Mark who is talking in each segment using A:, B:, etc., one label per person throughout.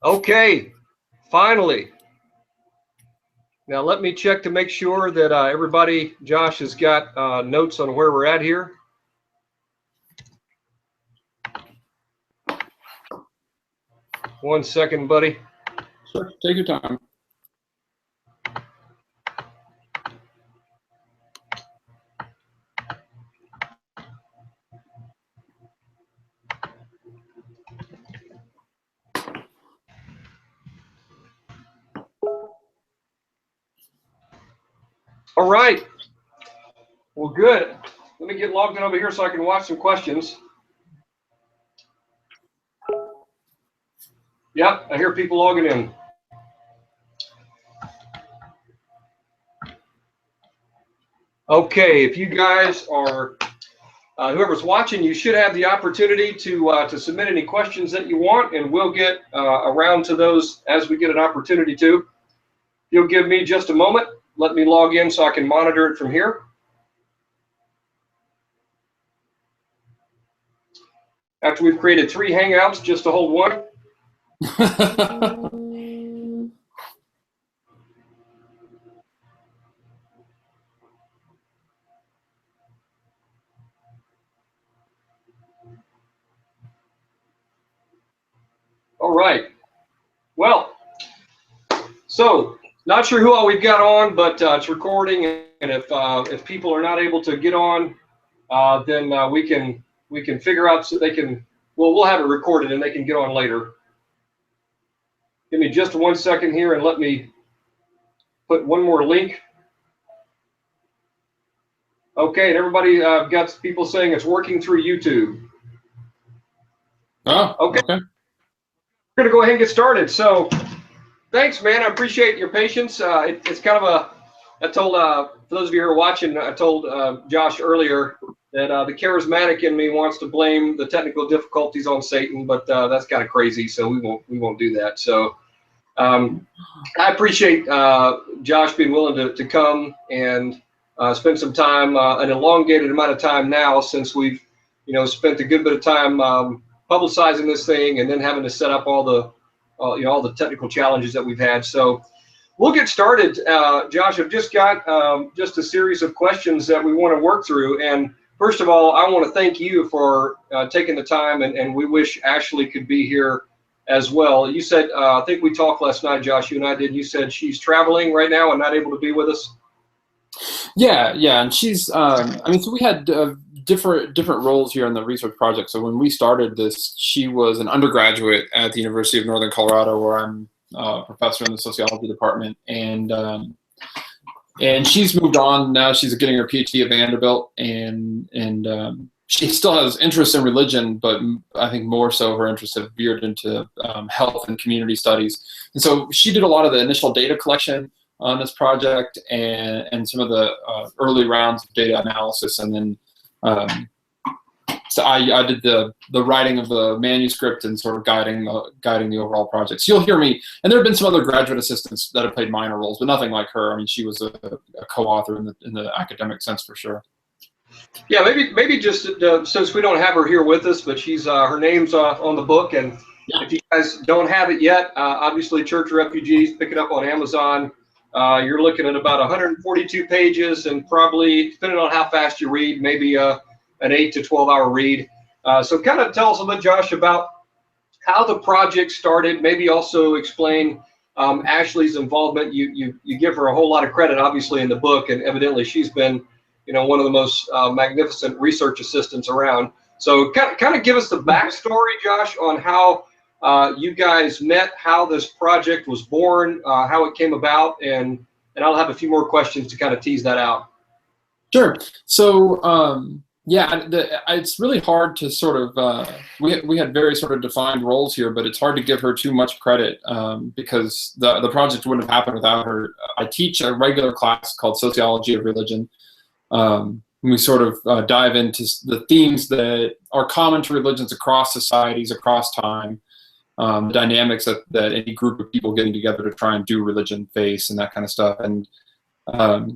A: Okay, finally. Now let me check to make sure that everybody, Josh, has got notes on where we're at here. One second, buddy.
B: Sure, take your time.
A: All right. Well, good. Let me get logged in over here so I can watch some questions. Yep, I hear people logging in. Okay, if you guys are, whoever's watching, you should have the opportunity to submit any questions that you want, and we'll get around to those as we get an opportunity to. You'll give me just a moment. Let me log in so I can monitor it from here. After we've created 3 Hangouts just to hold one. All right. Well, so not sure who all we've got on, but it's recording, and if people are not able to get on, then we can figure out so they can. Well, we'll have it recorded and they can get on later. Give me just 1 second here and let me put one more link. Okay, and everybody got people saying it's working through YouTube.
B: Oh, okay.
A: We're going to go ahead and get started. So thanks, man. I appreciate your patience. It's kind of I told, for those of you who are watching, I told Josh earlier that the charismatic in me wants to blame the technical difficulties on Satan, but that's kind of crazy, so we won't do that. So I appreciate Josh being willing to come and spend some time, an elongated amount of time now, since we've spent a good bit of time publicizing this thing and then having to set up all the technical challenges that we've had. So we'll get started. Josh, I've just got just a series of questions that we want to work through. And first of all, I want to thank you for taking the time, and we wish Ashley could be here as well. You said, I think we talked last night, Josh, you and I did, you said she's traveling right now and not able to be with us.
B: Yeah, and she's, I mean, so we had different roles here in the research project. So when we started this, she was an undergraduate at the University of Northern Colorado, where I'm a professor in the sociology department, and she's moved on now. She's getting her PhD at Vanderbilt, and she still has interest in religion, but I think more so her interests have veered into health and community studies. And so she did a lot of the initial data collection on this project and some of the early rounds of data analysis, and then so I did the writing of the manuscript and sort of guiding the overall project. So you'll hear me, and there have been some other graduate assistants that have played minor roles, but nothing like her. I mean, she was a co-author in the academic sense for sure.
A: Yeah, maybe just since we don't have her here with us, but she's her name's on the book, and if you guys don't have it yet, obviously Church of Refugees, pick it up on Amazon. You're looking at about 142 pages, and probably, depending on how fast you read, maybe an 8 to 12 hour read. So kind of tell us a little bit, Josh, about how the project started. Maybe also explain Ashley's involvement. You give her a whole lot of credit, obviously, in the book, and evidently she's been one of the most magnificent research assistants around. So kind of give us the backstory, Josh, on how you guys met, how this project was born, how it came about, and I'll have a few more questions to kind of tease that out.
B: Sure. So yeah, it's really hard to sort of we had very sort of defined roles here, but it's hard to give her too much credit because the project wouldn't have happened without her. I teach a regular class called Sociology of Religion. We sort of dive into the themes that are common to religions across societies, across time. The dynamics that any group of people getting together to try and do religion face, and that kind of stuff. And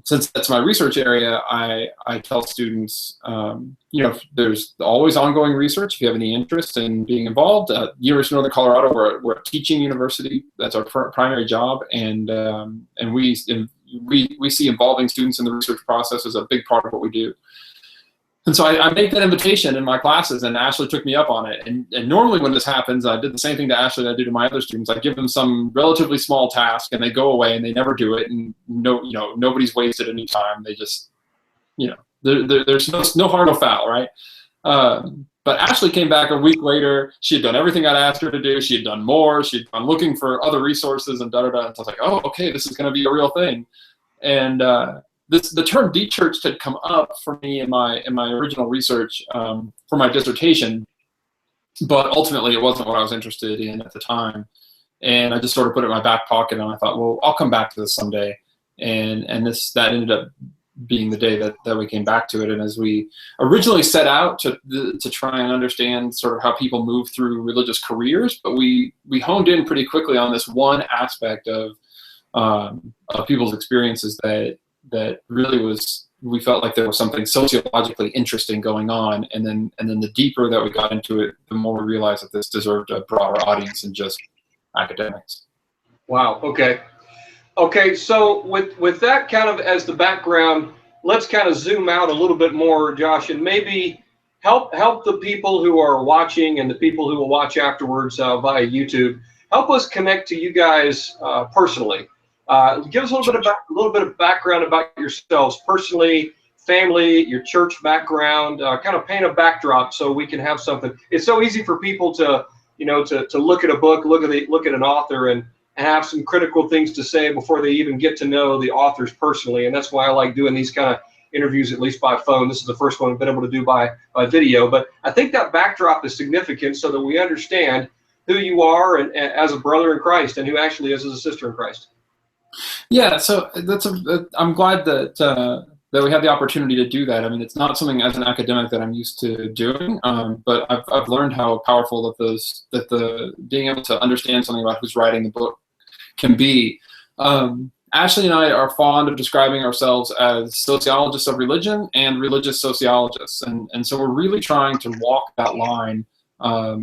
B: Since that's my research area, I tell students, there's always ongoing research. If you have any interest in being involved, University of Northern Colorado, we're a teaching university. That's our primary job, and we see involving students in the research process as a big part of what we do. And so I make that invitation in my classes, and Ashley took me up on it. And normally when this happens, I did the same thing to Ashley that I do to my other students. I give them some relatively small task, and they go away and they never do it. And nobody's wasted any time. They just, there's no harm, no foul, right? But Ashley came back a week later. She had done everything I'd asked her to do. She had done more. She'd gone looking for other resources and da-da-da. And so I was like, oh, okay, this is going to be a real thing. And the term de-churched had come up for me in my original research for my dissertation, but ultimately it wasn't what I was interested in at the time. And I just sort of put it in my back pocket, and I thought, well, I'll come back to this someday. And that ended up being the day that we came back to it. And as we originally set out to try and understand sort of how people move through religious careers, but we honed in pretty quickly on this one aspect of people's experiences that really we felt like there was something sociologically interesting going on, and then the deeper that we got into it, the more we realized that this deserved a broader audience than just academics.
A: Wow. Okay. So with that kind of as the background, let's kind of zoom out a little bit more, Josh, and maybe help the people who are watching and the people who will watch afterwards via YouTube. Help us connect to you guys personally. Give us a little bit of background about yourselves personally, family, your church background. Kind of paint a backdrop so we can have something. It's so easy for people to look at a book, look at an author, and have some critical things to say before they even get to know the authors personally. And that's why I like doing these kind of interviews, at least by phone. This is the first one I've been able to do by video. But I think that backdrop is significant so that we understand who you are and as a brother in Christ, and who Ashley is as a sister in Christ.
B: Yeah, so I'm glad that we had the opportunity to do that. I mean, it's not something as an academic that I'm used to doing, but I've learned how powerful that being able to understand something about who's writing the book can be. Ashley and I are fond of describing ourselves as sociologists of religion and religious sociologists, and so we're really trying to walk that line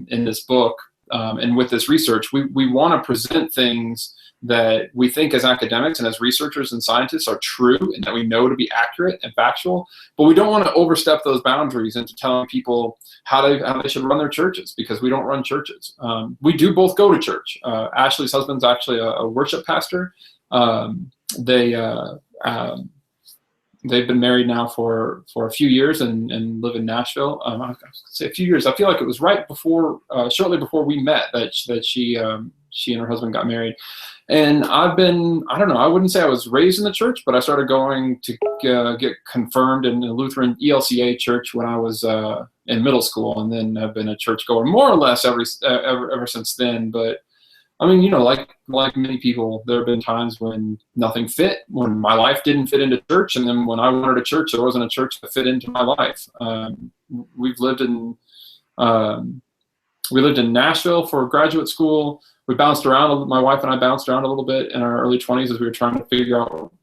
B: in this book, and with this research, we want to present things that we think as academics and as researchers and scientists are true and that we know to be accurate and factual, but we don't want to overstep those boundaries into telling people how they should run their churches, because we don't run churches. We do both go to church. Ashley's husband's actually a worship pastor. They've been married now for a few years and live in Nashville. I was gonna say a few years. I feel like it was right before, shortly before we met, that she and her husband got married. And I wouldn't say I was raised in the church, but I started going to get confirmed in a Lutheran ELCA church when I was in middle school, and then I've been a churchgoer more or less ever since then. But I mean, like many people, there have been times when nothing fit, when my life didn't fit into church, and then when I wanted a church, there wasn't a church that fit into my life. We lived in Nashville for graduate school. We bounced around. My wife and I bounced around a little bit in our early 20s as we were trying to figure out,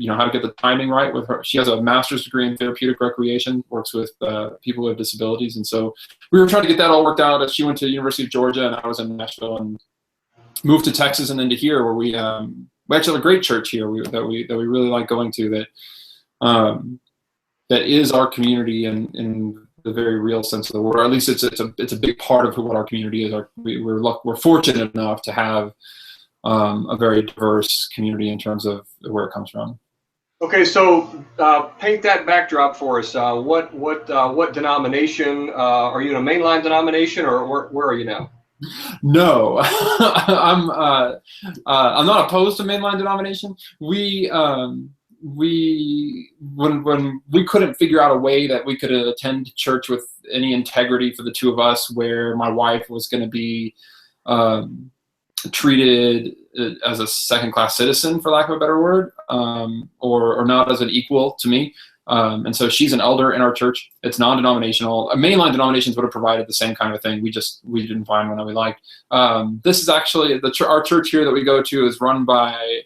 B: how to get the timing right with her. She has a master's degree in therapeutic recreation, works with people who have disabilities, and so we were trying to get that all worked out. As she went to the University of Georgia, and I was in Nashville, and moved to Texas, and then to here, where we actually have a great church here that we really like going to. That is our community in the very real sense of the word, or at least it's a big part of what our community is. We're fortunate enough to have a very diverse community in terms of where it comes from.
A: Okay, so paint that backdrop for us. What denomination are you in? A mainline denomination, or where are you now?
B: No, I'm not opposed to mainline denomination. When we couldn't figure out a way that we could attend church with any integrity for the two of us, where my wife was going to be treated as a second-class citizen, for lack of a better word, or not as an equal to me. And so she's an elder in our church. It's non-denominational. Mainline denominations would have provided the same kind of thing. We didn't find one that we liked. This is actually our church here that we go to is run by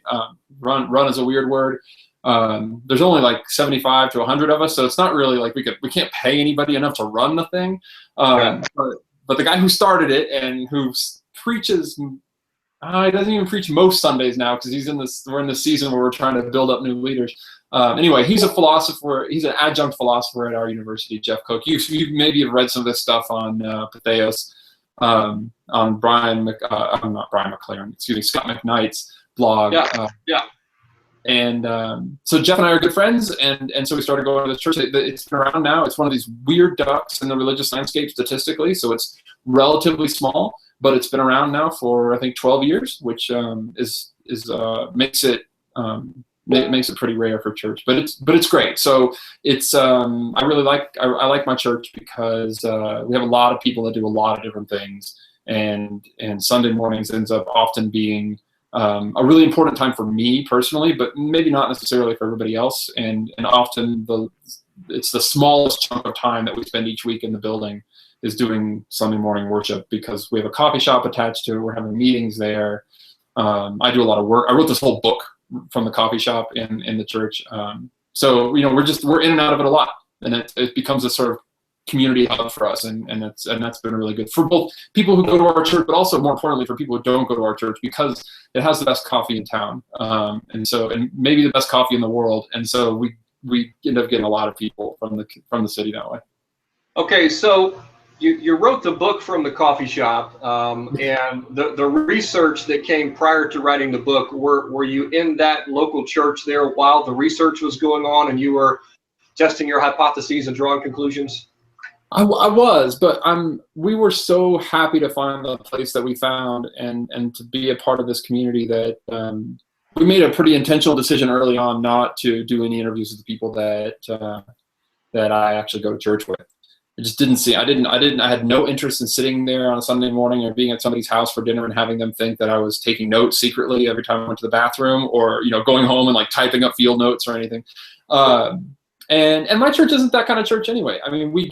B: run is a weird word. There's only like 75 to 100 of us, so it's not really like we can't pay anybody enough to run the thing. But the guy who started it and who preaches, he doesn't even preach most Sundays now because we're in the season where we're trying to build up new leaders. Anyway, he's a philosopher. He's an adjunct philosopher at our university, Jeff Cook. You maybe have read some of this stuff on Patheos, on not Brian McLaren, excuse me, Scott McKnight's blog. And so Jeff and I are good friends, and so we started going to the church. It's been around now. It's one of these weird ducks in the religious landscape statistically, so it's relatively small, but it's been around now for I think 12 years, which makes it pretty rare for church. But it's great. So it's I like my church because we have a lot of people that do a lot of different things, and Sunday mornings ends up often being a really important time for me personally, but maybe not necessarily for everybody else. And often it's the smallest chunk of time that we spend each week in the building is doing Sunday morning worship because we have a coffee shop attached to it. We're having meetings there. I do a lot of work. I wrote this whole book from the coffee shop in the church. So we're in and out of it a lot, and it becomes a sort of community hub for us, and that's been really good for both people who go to our church, but also more importantly for people who don't go to our church because it has the best coffee in town, and maybe the best coffee in the world, and so we end up getting a lot of people from the city that way.
A: Okay, so you wrote the book from the coffee shop, and the research that came prior to writing the book, were you in that local church there while the research was going on, and you were testing your hypotheses and drawing conclusions?
B: I was, but we were so happy to find the place that we found and to be a part of this community that we made a pretty intentional decision early on not to do any interviews with the people that I actually go to church with. I just didn't see. I had no interest in sitting there on a Sunday morning or being at somebody's house for dinner and having them think that I was taking notes secretly every time I went to the bathroom, or going home and like typing up field notes or anything. And my church isn't that kind of church anyway. I mean, we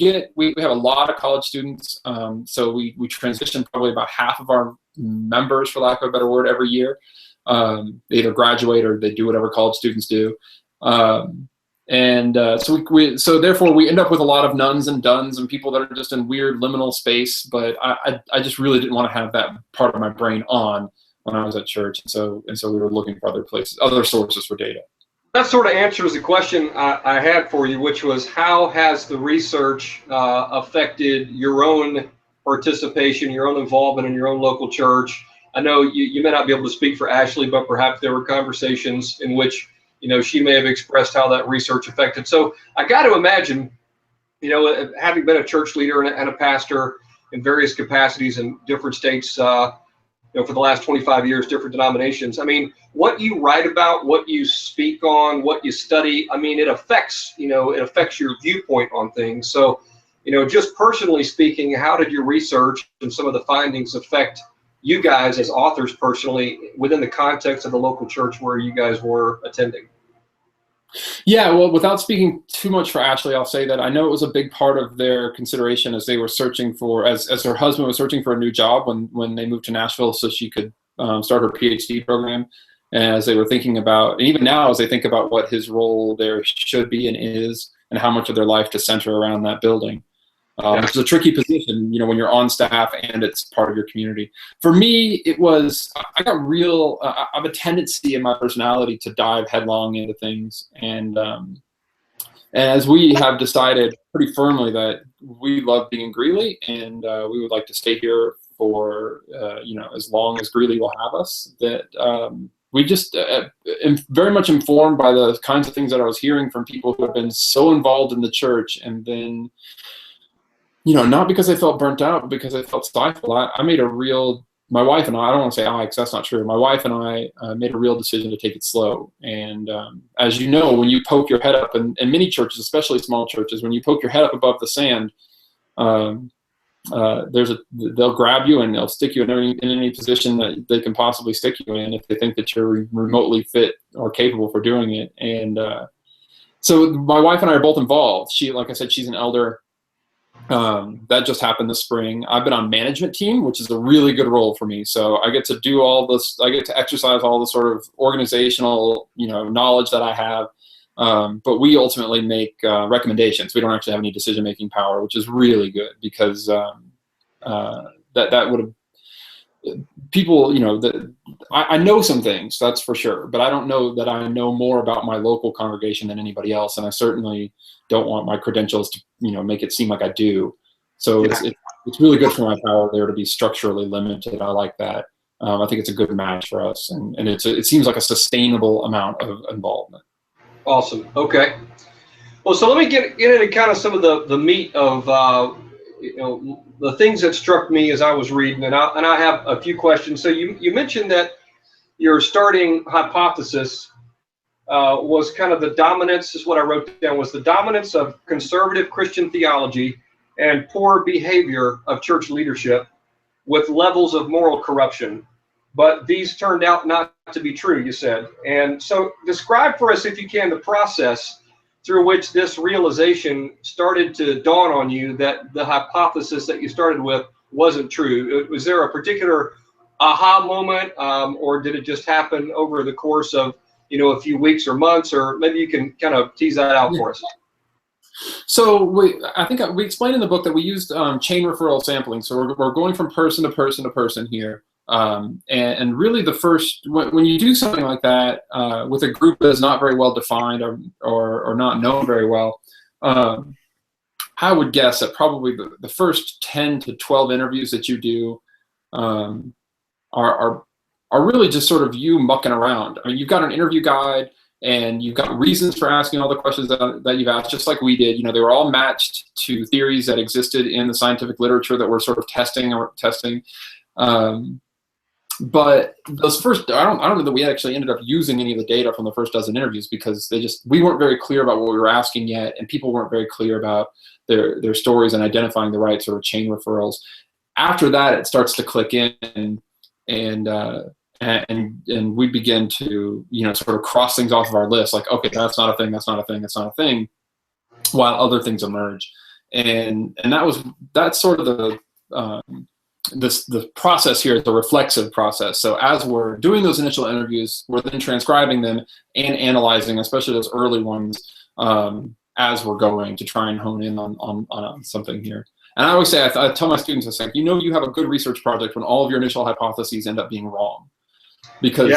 B: have a lot of college students, so we transition probably about half of our members, for lack of a better word, every year. They either graduate or they do whatever college students do. So therefore we end up with a lot of nuns and duns and people that are just in weird liminal space. But I just really didn't want to have that part of my brain on when I was at church, and so we were looking for other sources for data.
A: That sort of answers the question I had for you, which was how has the research affected your own participation, your own involvement in your own local church? I know you may not be able to speak for Ashley, but perhaps there were conversations in which she may have expressed how that research affected. So I got to imagine, having been a church leader and a pastor in various capacities in different states, for the last 25 years, different denominations. I mean, what you write about, what you speak on, what you study, I mean, it affects your viewpoint on things. So, just personally speaking, how did your research and some of the findings affect you guys as authors personally within the context of the local church where you guys were attending?
B: Yeah, well, without speaking too much for Ashley, I'll say that I know it was a big part of their consideration as they were searching for, as her husband was searching for a new job when they moved to Nashville so she could start her PhD program. And as they were thinking about, and even now as they think about what his role there should be and is, and how much of their life to center around that building. It's a tricky position, when you're on staff and it's part of your community. For me, it was, I have a tendency in my personality to dive headlong into things. And as we have decided pretty firmly that we love being in Greeley and we would like to stay here for, as long as Greeley will have us, that we just am very much informed by the kinds of things that I was hearing from people who have been so involved in the church, and then not because I felt burnt out, but because I felt stifled. My wife and I don't want to say I, because that's not true. My wife and I made a real decision to take it slow. And as you know, when you poke your head up, and many churches, especially small churches, when you poke your head up above the sand, they'll grab you and they'll stick you in any position that they can possibly stick you in if they think that you're remotely fit or capable for doing it. And so my wife and I are both involved. Like I said, she's an elder. That just happened this spring. I've been on management team, which is a really good role for me. So I get to do all this. I get to exercise all the sort of organizational, knowledge that I have. But we ultimately make recommendations. We don't actually have any decision-making power, which is really good, because that would have people, I know some things, that's for sure, but I don't know that I know more about my local congregation than anybody else, and I certainly don't want my credentials to make it seem like I do. So it's really good for my power there to be structurally limited. I like that. I think it's a good match for us, and it seems like a sustainable amount of involvement.
A: Awesome. Okay. Well, so let me get into kind of some of the meat of the things that struck me as I was reading, and I have a few questions. So you mentioned that your starting hypothesis was kind of the dominance, is what I wrote down, was the dominance of conservative Christian theology and poor behavior of church leadership with levels of moral corruption. But these turned out not to be true, you said. And so describe for us, if you can, the process through which this realization started to dawn on you that the hypothesis that you started with wasn't true. Was there a particular aha moment, or did it just happen over the course of a few weeks or months? Or maybe you can kind of tease that out for us.
B: So I think we explained in the book that we used chain referral sampling. So we're going from person to person to person here. And really the first, when you do something like that with a group that is not very well defined or not known very well, I would guess that probably the first 10 to 12 interviews that you do are really just sort of you mucking around. I mean, you've got an interview guide, and you've got reasons for asking all the questions that you've asked, just like we did. They were all matched to theories that existed in the scientific literature that we're sort of testing. But those first, I don't know that we actually ended up using any of the data from the first dozen interviews, because we weren't very clear about what we were asking yet, and people weren't very clear about their stories and identifying the right sort of chain referrals. After that, it starts to click in, and we begin to sort of cross things off of our list, like, okay, that's not a thing, that's not a thing, that's not a thing, while other things emerge. And that's sort of the process here is the reflexive process. So as we're doing those initial interviews, we're then transcribing them and analyzing, especially those early ones, as we're going to try and hone in on something here. And I always say, I tell my students, I say, you have a good research project when all of your initial hypotheses end up being wrong. Because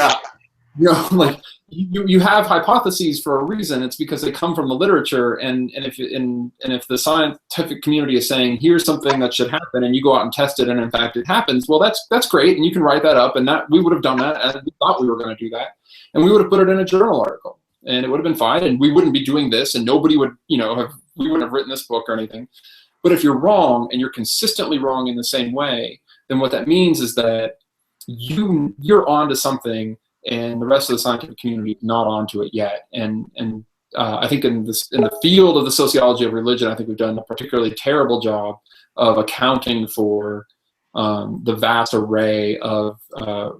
B: like you have hypotheses for a reason. It's because they come from the literature, and if the scientific community is saying here's something that should happen, and you go out and test it, and in fact it happens, well, that's great, and you can write that up, and that we would have done that, and we thought we were going to do that, and we would have put it in a journal article, and it would have been fine, and we wouldn't be doing this, and nobody would we wouldn't have written this book or anything. But if you're wrong, and you're consistently wrong in the same way, then what that means is that you're onto something, and the rest of the scientific community is not onto it yet. And I think in the field of the sociology of religion, I think we've done a particularly terrible job of accounting for the vast array of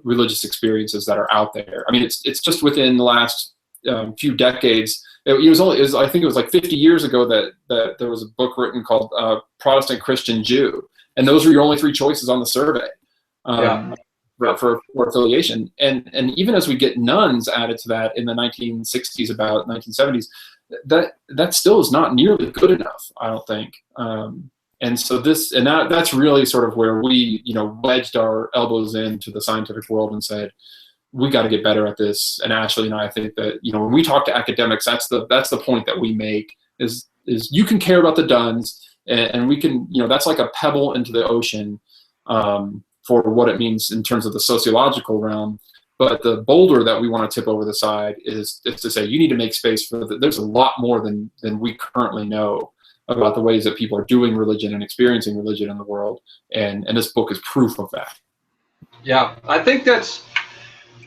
B: religious experiences that are out there. I mean, it's just within the last few decades. I think it was like 50 years ago that there was a book written called Protestant, Christian, Jew, and those were your only three choices on the survey. For affiliation, and even as we get nuns added to that in the 1960s, about 1970s, that still is not nearly good enough, I don't think. And so that's really sort of where we wedged our elbows into the scientific world and said, we got to get better at this. And Ashley and I think that when we talk to academics, that's the point that we make is you can care about the duns, and we can that's like a pebble into the ocean. For what it means in terms of the sociological realm. But the boulder that we want to tip over the side is to say, you need to make space for there's a lot more than we currently know about the ways that people are doing religion and experiencing religion in the world. And this book is proof of that. Yeah,
A: I think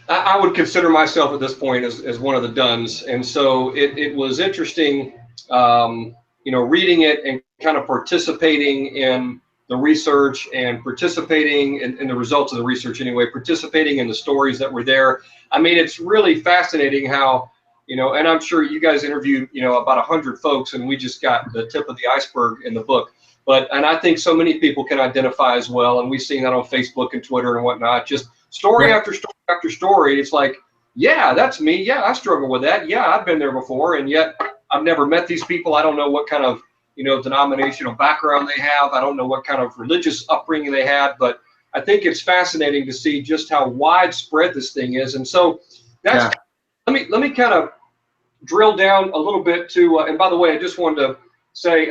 A: I would consider myself at this point as one of the duns. And so it was interesting, reading it and kind of participating in the research and participating in the results of the research anyway, participating in the stories that were there. I mean, it's really fascinating how, and I'm sure you guys interviewed, about 100 folks, and we just got the tip of the iceberg in the book. And I think so many people can identify as well. And we've seen that on Facebook and Twitter and whatnot, just story after story after story. It's like, yeah, that's me. Yeah, I struggle with that. Yeah, I've been there before, and yet I've never met these people. I don't know what kind of, denominational background they have. I don't know what kind of religious upbringing they had, but I think it's fascinating to see just how widespread this thing is. And so that's, let me kind of drill down a little bit to, and by the way, I just wanted to say,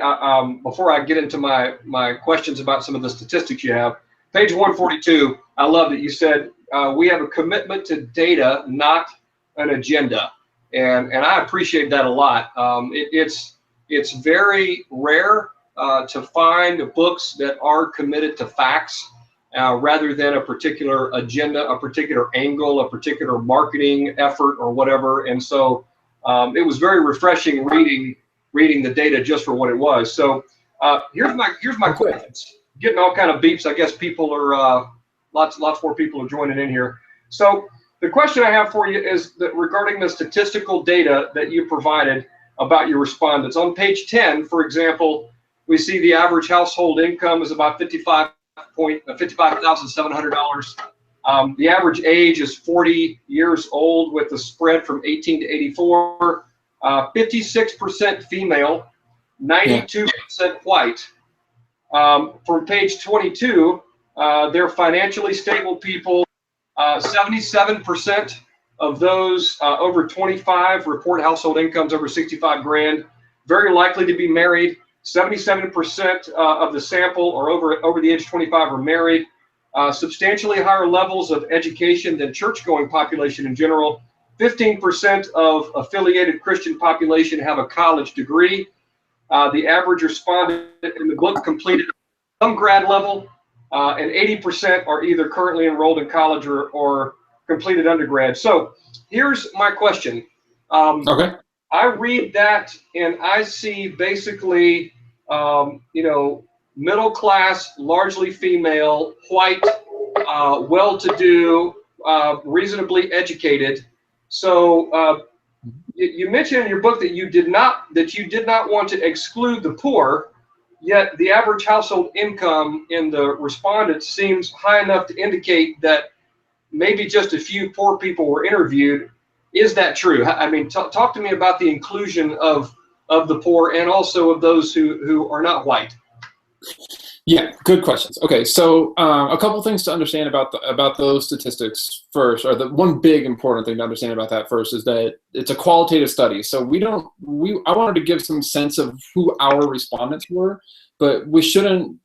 A: before I get into my questions about some of the statistics you have, page 142, I love that you said, we have a commitment to data, not an agenda. And I appreciate that a lot. It's very rare to find books that are committed to facts rather than a particular agenda, a particular angle, a particular marketing effort or whatever. And so it was very refreshing reading the data just for what it was. So here's my questions. Getting all kind of beeps. I guess people are lots more people are joining in here. So the question I have for you is that regarding the statistical data that you provided about your respondents. On page 10, for example, we see the average household income is about $55,700. The average age is 40 years old with a spread from 18 to 84. 56% female, 92% white. From page 22, they're financially stable people. 77% of those over 25 report household incomes over 65 grand. Very likely to be married. 77% of the sample are over the age of 25 are married. Substantially higher levels of education than church-going population in general. 15% of affiliated Christian population have a college degree. The average respondent in the book completed some grad level, and 80% are either currently enrolled in college or completed undergrad. So here's my question.
B: Okay.
A: I read that and I see basically, middle class, largely female, white, well-to-do, reasonably educated. So you mentioned in your book that you did not want to exclude the poor, yet the average household income in the respondents seems high enough to indicate that maybe just a few poor people were interviewed. Is that true? I mean, talk to me about the inclusion of the poor and also of those who are not white.
B: Yeah, good questions. Okay, so a couple things to understand about those statistics first, or the one big important thing to understand about that first is that it's a qualitative study. So I wanted to give some sense of who our respondents were, but we shouldn't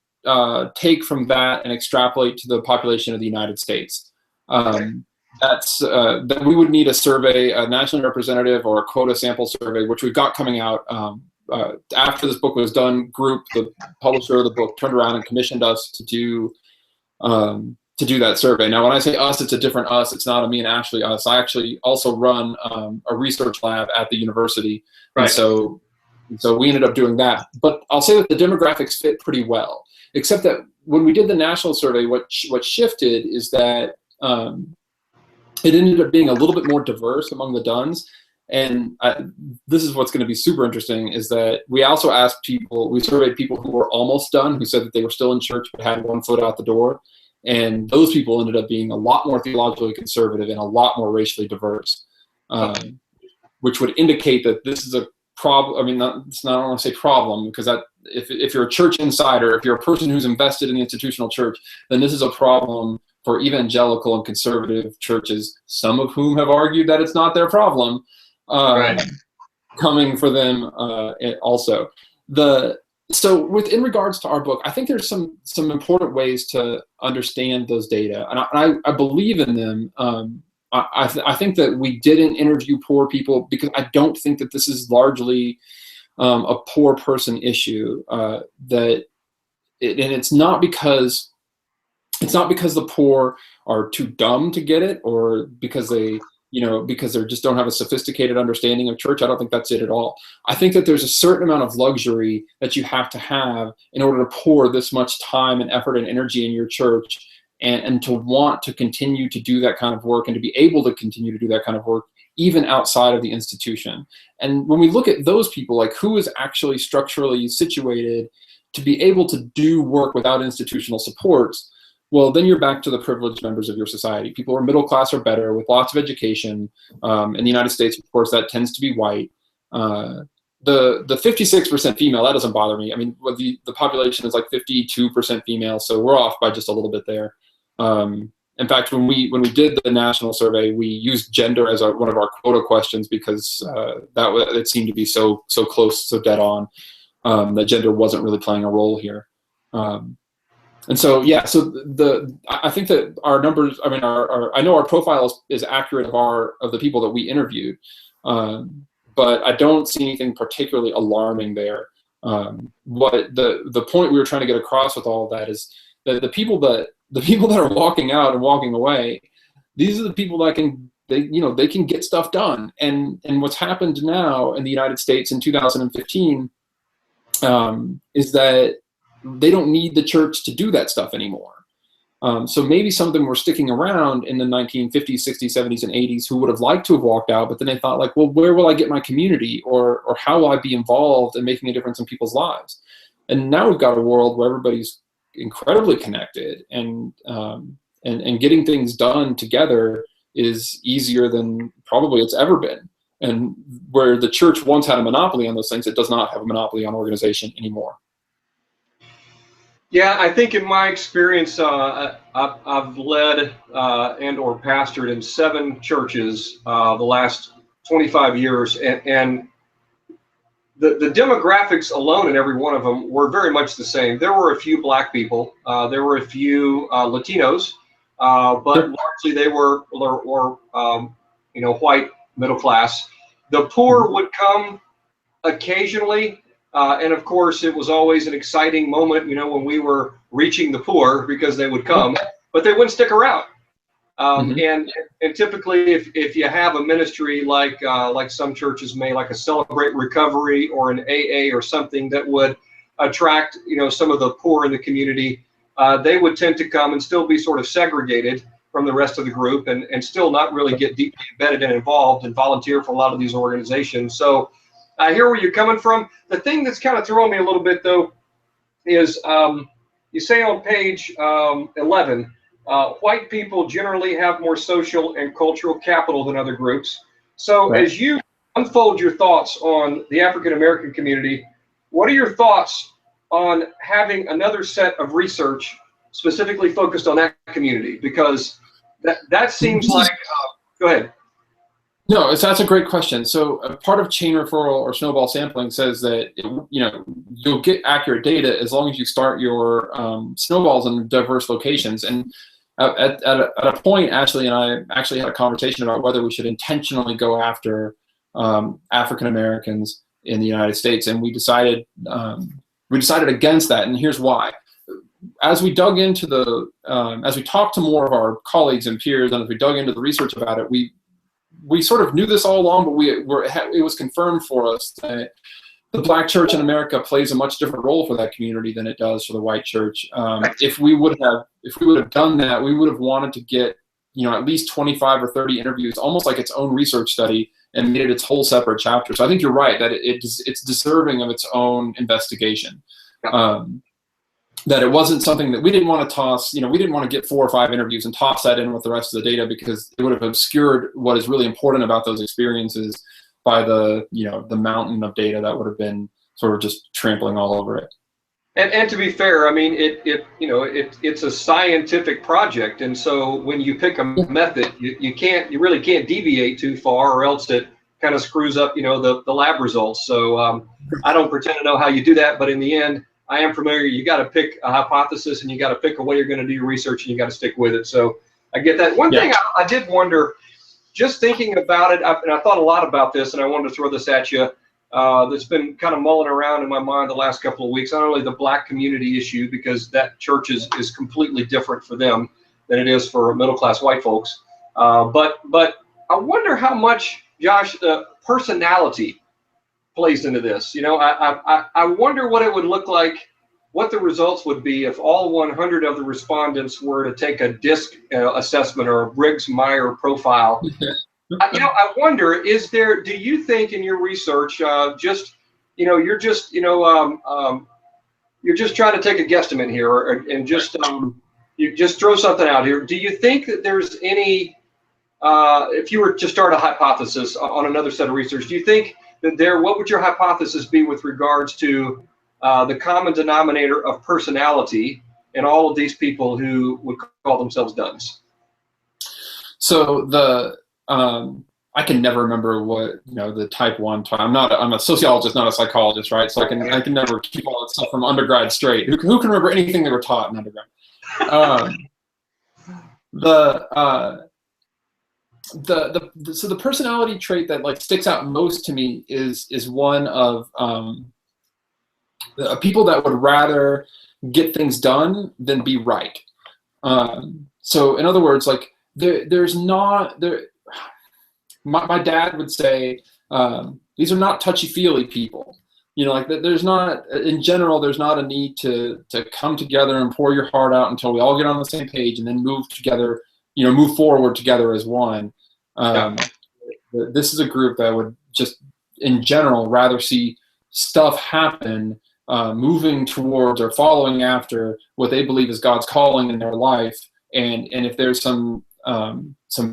B: take from that and extrapolate to the population of the United States. That we would need a survey, a nationally representative or a quota sample survey, which we've got coming out. After this book was done, the publisher of the book, turned around and commissioned us to do that survey. Now, when I say us, it's a different us. It's not a me and Ashley us. I actually also run a research lab at the university, right. And so we ended up doing that. But I'll say that the demographics fit pretty well, except that when we did the national survey, what shifted is that it ended up being a little bit more diverse among the Duns. And this is what's going to be super interesting is that we also we surveyed people who were almost done, who said that they were still in church but had one foot out the door. And those people ended up being a lot more theologically conservative and a lot more racially diverse, which would indicate that this is a problem. I mean, it's not, I don't want to say problem, because that if you're a church insider, if you're a person who's invested in the institutional church, then this is a problem for evangelical and conservative churches, some of whom have argued that it's not their problem. Coming for them also. So in regards to our book, I think there's some important ways to understand those data, and I believe in them. I think that we didn't interview poor people because I don't think that this is largely a poor person issue. And it's not because the poor are too dumb to get it, or because they just don't have a sophisticated understanding of church. I don't think that's it at all. I think that there's a certain amount of luxury that you have to have in order to pour this much time and effort and energy in your church, and to want to continue to do that kind of work and to be able to continue to do that kind of work even outside of the institution. And when we look at those people, like who is actually structurally situated to be able to do work without institutional supports, well, then you're back to the privileged members of your society. People who are middle class or better with lots of education. In the United States, of course, that tends to be white. The 56% female, that doesn't bother me. I mean, the population is like 52% female, so we're off by just a little bit there. In fact, when we did the national survey, we used gender as one of our quota questions because it seemed to be so close, so dead on, that gender wasn't really playing a role here. And so, yeah, so I think that our numbers, I mean, I know our profile is accurate of the people that we interviewed, but I don't see anything particularly alarming there. What the point we were trying to get across with all of that is that the people that are walking out and walking away, these are the people that they can get stuff done. And what's happened now in the United States in 2015 is that they don't need the church to do that stuff anymore. So maybe some of them were sticking around in the 1950s, 60s, 70s, and 80s who would have liked to have walked out, but then they thought, like, well, where will I get my community, or how will I be involved in making a difference in people's lives? And now we've got a world where everybody's incredibly connected, and getting things done together is easier than probably it's ever been. And where the church once had a monopoly on those things, it does not have a monopoly on organization anymore.
A: Yeah, I think in my experience, I've led and or pastored in 7 churches the last 25 years, and the demographics alone in every one of them were very much the same. There were a few Black people, there were a few Latinos, but largely they were white, middle class. The poor would come occasionally. And of course, it was always an exciting moment, when we were reaching the poor, because they would come, but they wouldn't stick around. And typically, if you have a ministry like some churches may, like a Celebrate Recovery or an AA or something that would attract some of the poor in the community, they would tend to come and still be sort of segregated from the rest of the group, and still not really get deeply embedded and involved and volunteer for a lot of these organizations. So I hear where you're coming from. The thing that's kind of throwing me a little bit, though, is you say on page 11, white people generally have more social and cultural capital than other groups. So right. As you unfold your thoughts on the African American community, what are your thoughts on having another set of research specifically focused on that community? Because that seems like, go ahead.
B: No, that's a great question. So part of chain referral or snowball sampling says that you'll get accurate data as long as you start your snowballs in diverse locations. And at a point, Ashley and I actually had a conversation about whether we should intentionally go after African Americans in the United States, and we decided against that. And here's why. As we dug into as we talked to more of our colleagues and peers, and as we dug into the research about it, we sort of knew this all along, but it was confirmed for us that the Black church in America plays a much different role for that community than it does for the white church. If we would have done that, we would have wanted to get at least 25 or 30 interviews, almost like its own research study, and made it its whole separate chapter. So I think you're right that it's deserving of its own investigation. That it wasn't something that we didn't want to toss, we didn't want to get 4 or 5 interviews and toss that in with the rest of the data, because it would have obscured what is really important about those experiences by the mountain of data that would have been sort of just trampling all over it.
A: And to be fair, I mean, it's a scientific project. And so when you pick a method, you really can't deviate too far, or else it kind of screws up, the lab results. So I don't pretend to know how you do that, but in the end, I am familiar. You got to pick a hypothesis, and you got to pick a way you're going to do your research, and you got to stick with it. So I get that. One thing I did wonder, just thinking about it, and I thought a lot about this, and I wanted to throw this at you. That's been kind of mulling around in my mind the last couple of weeks. Not only the Black community issue, because that church is completely different for them than it is for middle class white folks. But I wonder how much, Josh, personality plays into this. I wonder what it would look like, what the results would be if all 100 of the respondents were to take a DISC assessment or a Briggs-Meyer profile. I wonder, do you think in your research, you're just trying to take a guesstimate here, and just you just throw something out here. Do you think that there's any, if you were to start a hypothesis on another set of research, do you think that what would your hypothesis be with regards to the common denominator of personality in all of these people who would call themselves duns?
B: So I can never remember what, the type 1. I'm a sociologist, not a psychologist, right? So I can never keep all that stuff from undergrad straight. Who can remember anything they were taught in undergrad? So the personality trait that like sticks out most to me is one of the people that would rather get things done than be right. So in other words, like there's not there. My dad would say these are not touchy-feely people. Like there's not, in general, there's not a need to come together and pour your heart out until we all get on the same page and then move together, move forward together as one. This is a group that would just, in general, rather see stuff happen, moving towards or following after what they believe is God's calling in their life. And if there's some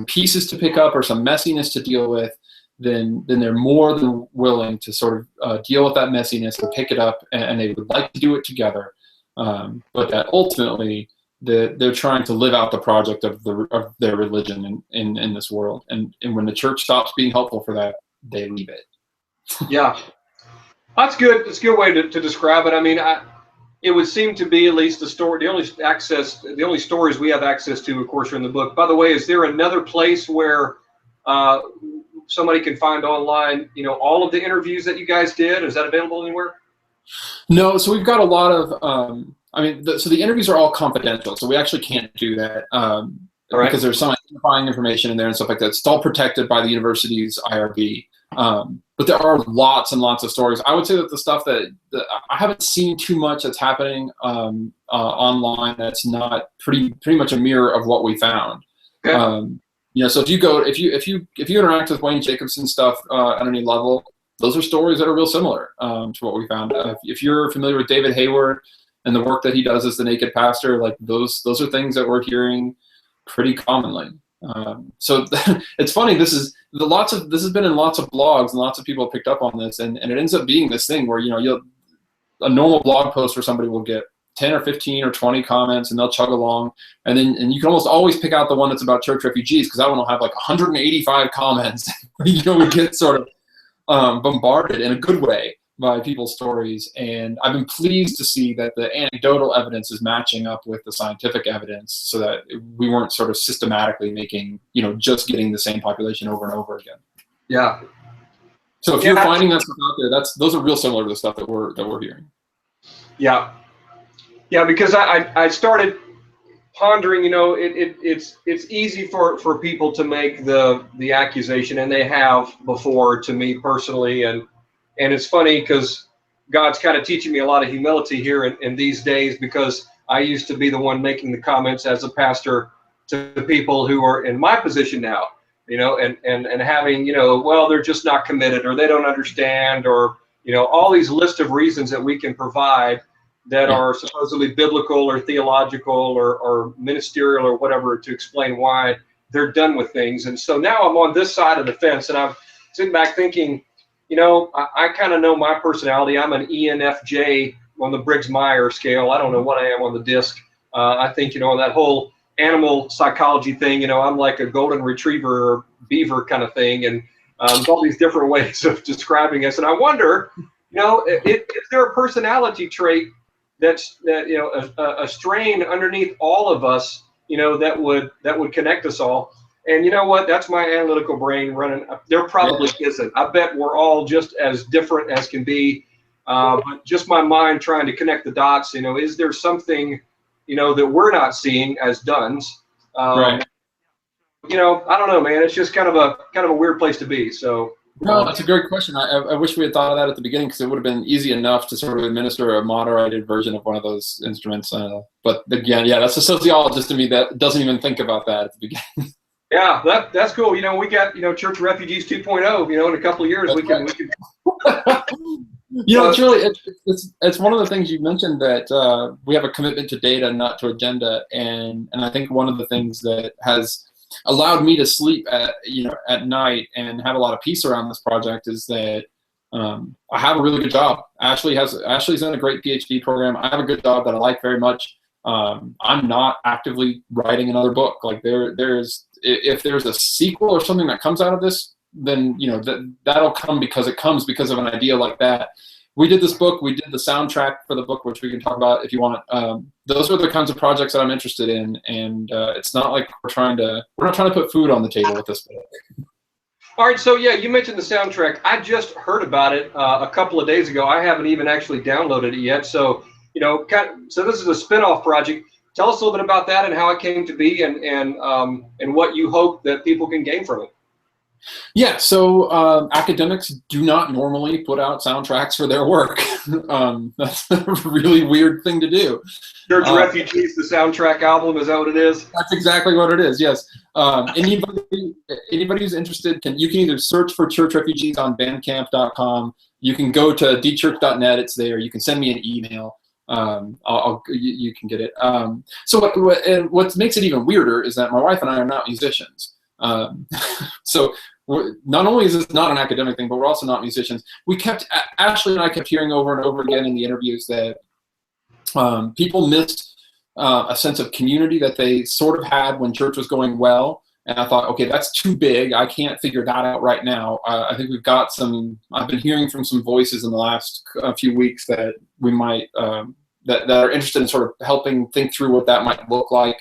B: pieces to pick up or some messiness to deal with, then they're more than willing to sort of deal with that messiness and pick it up, and they would like to do it together. But that ultimately they're trying to live out the project of their religion in this world. And when the church stops being helpful for that, they leave it.
A: Yeah, that's good. It's a good way to describe it. I mean, it would seem to be, at least the only stories we have access to, of course, are in the book. By the way, is there another place where somebody can find online, all of the interviews that you guys did? Is that available anywhere?
B: No, so we've got a lot of, so the interviews are all confidential, so we actually can't do that because there's some identifying information in there and stuff like that. It's all protected by the university's IRB. But there are lots and lots of stories. I would say that the stuff that I haven't seen too much that's happening online that's not pretty much a mirror of what we found. Okay. So if you interact with Wayne Jacobson's stuff at any level, those are stories that are real similar to what we found. If you're familiar with David Hayward and the work that he does as the naked pastor, like those are things that we're hearing pretty commonly. So it's funny. This has been in lots of blogs, and lots of people have picked up on this, and it ends up being this thing where a normal blog post where somebody will get 10 or 15 or 20 comments, and they'll chug along, and you can almost always pick out the one that's about church refugees, because that one will have like 185 comments. We get sort of bombarded in a good way by people's stories, and I've been pleased to see that the anecdotal evidence is matching up with the scientific evidence, so that we weren't sort of systematically making, just getting the same population over and over again.
A: Yeah.
B: So if you're finding that stuff out there, those are real similar to the stuff that we're hearing.
A: Yeah. Yeah, because I started pondering, it's easy for people to make the accusation, and they have before, to me personally, and it's funny because God's kind of teaching me a lot of humility here in these days, because I used to be the one making the comments as a pastor to the people who are in my position now, and having, well, they're just not committed, or they don't understand, or, all these list of reasons that we can provide that are supposedly biblical or theological or ministerial or whatever to explain why they're done with things. And so now I'm on this side of the fence, and I'm sitting back thinking, I kind of know my personality. I'm an ENFJ on the Briggs-Meyer scale. I don't know what I am on the DISC. I think, that whole animal psychology thing, I'm like a golden retriever or beaver kind of thing. And there's all these different ways of describing us. And I wonder, is there a personality trait that's a strain underneath all of us, that would connect us all? And you know what? That's my analytical brain running. There probably isn't. I bet we're all just as different as can be. But just my mind trying to connect the dots. Is there something, that we're not seeing as duns? Right. I don't know, man. It's just kind of a weird place to be. So.
B: No, that's a great question. I wish we had thought of that at the beginning, because it would have been easy enough to sort of administer a moderated version of one of those instruments. But again, that's a sociologist in me that doesn't even think about that at the beginning.
A: Yeah, that's cool. We got, Church Refugees 2.0, in a couple of years we can.
B: You know, it's one of the things you mentioned that we have a commitment to data, not to agenda, and I think one of the things that has allowed me to sleep at night and have a lot of peace around this project is that I have a really good job. Ashley's in a great PhD program. I have a good job that I like very much. I'm not actively writing another book. Like if there's a sequel or something that comes out of this, then that'll come because of an idea like that. We did this book, we did the soundtrack for the book, which we can talk about if you want. Those are the kinds of projects that I'm interested in, and it's not like we're not trying to put food on the table with this book.
A: All right, so yeah, you mentioned the soundtrack. I just heard about it a couple of days ago. I haven't even actually downloaded it yet. So so this is a spin-off project. Tell us a little bit about that and how it came to be, and what you hope that people can gain from it.
B: Yeah, so academics do not normally put out soundtracks for their work. That's a really weird thing to do.
A: Church Refugees, the soundtrack album, is that what it is?
B: That's exactly what it is, yes. Anybody who's interested, you can either search for Church Refugees on bandcamp.com. You can go to dchurch.net, it's there. You can send me an email. You can get it. So what makes it even weirder is that my wife and I are not musicians. So not only is this not an academic thing, but we're also not musicians. Ashley and I kept hearing over and over again in the interviews that people missed a sense of community that they sort of had when church was going well. And I thought, okay, that's too big. I can't figure that out right now. I think I've been hearing from some voices in the last few weeks that we might, that are interested in sort of helping think through what that might look like.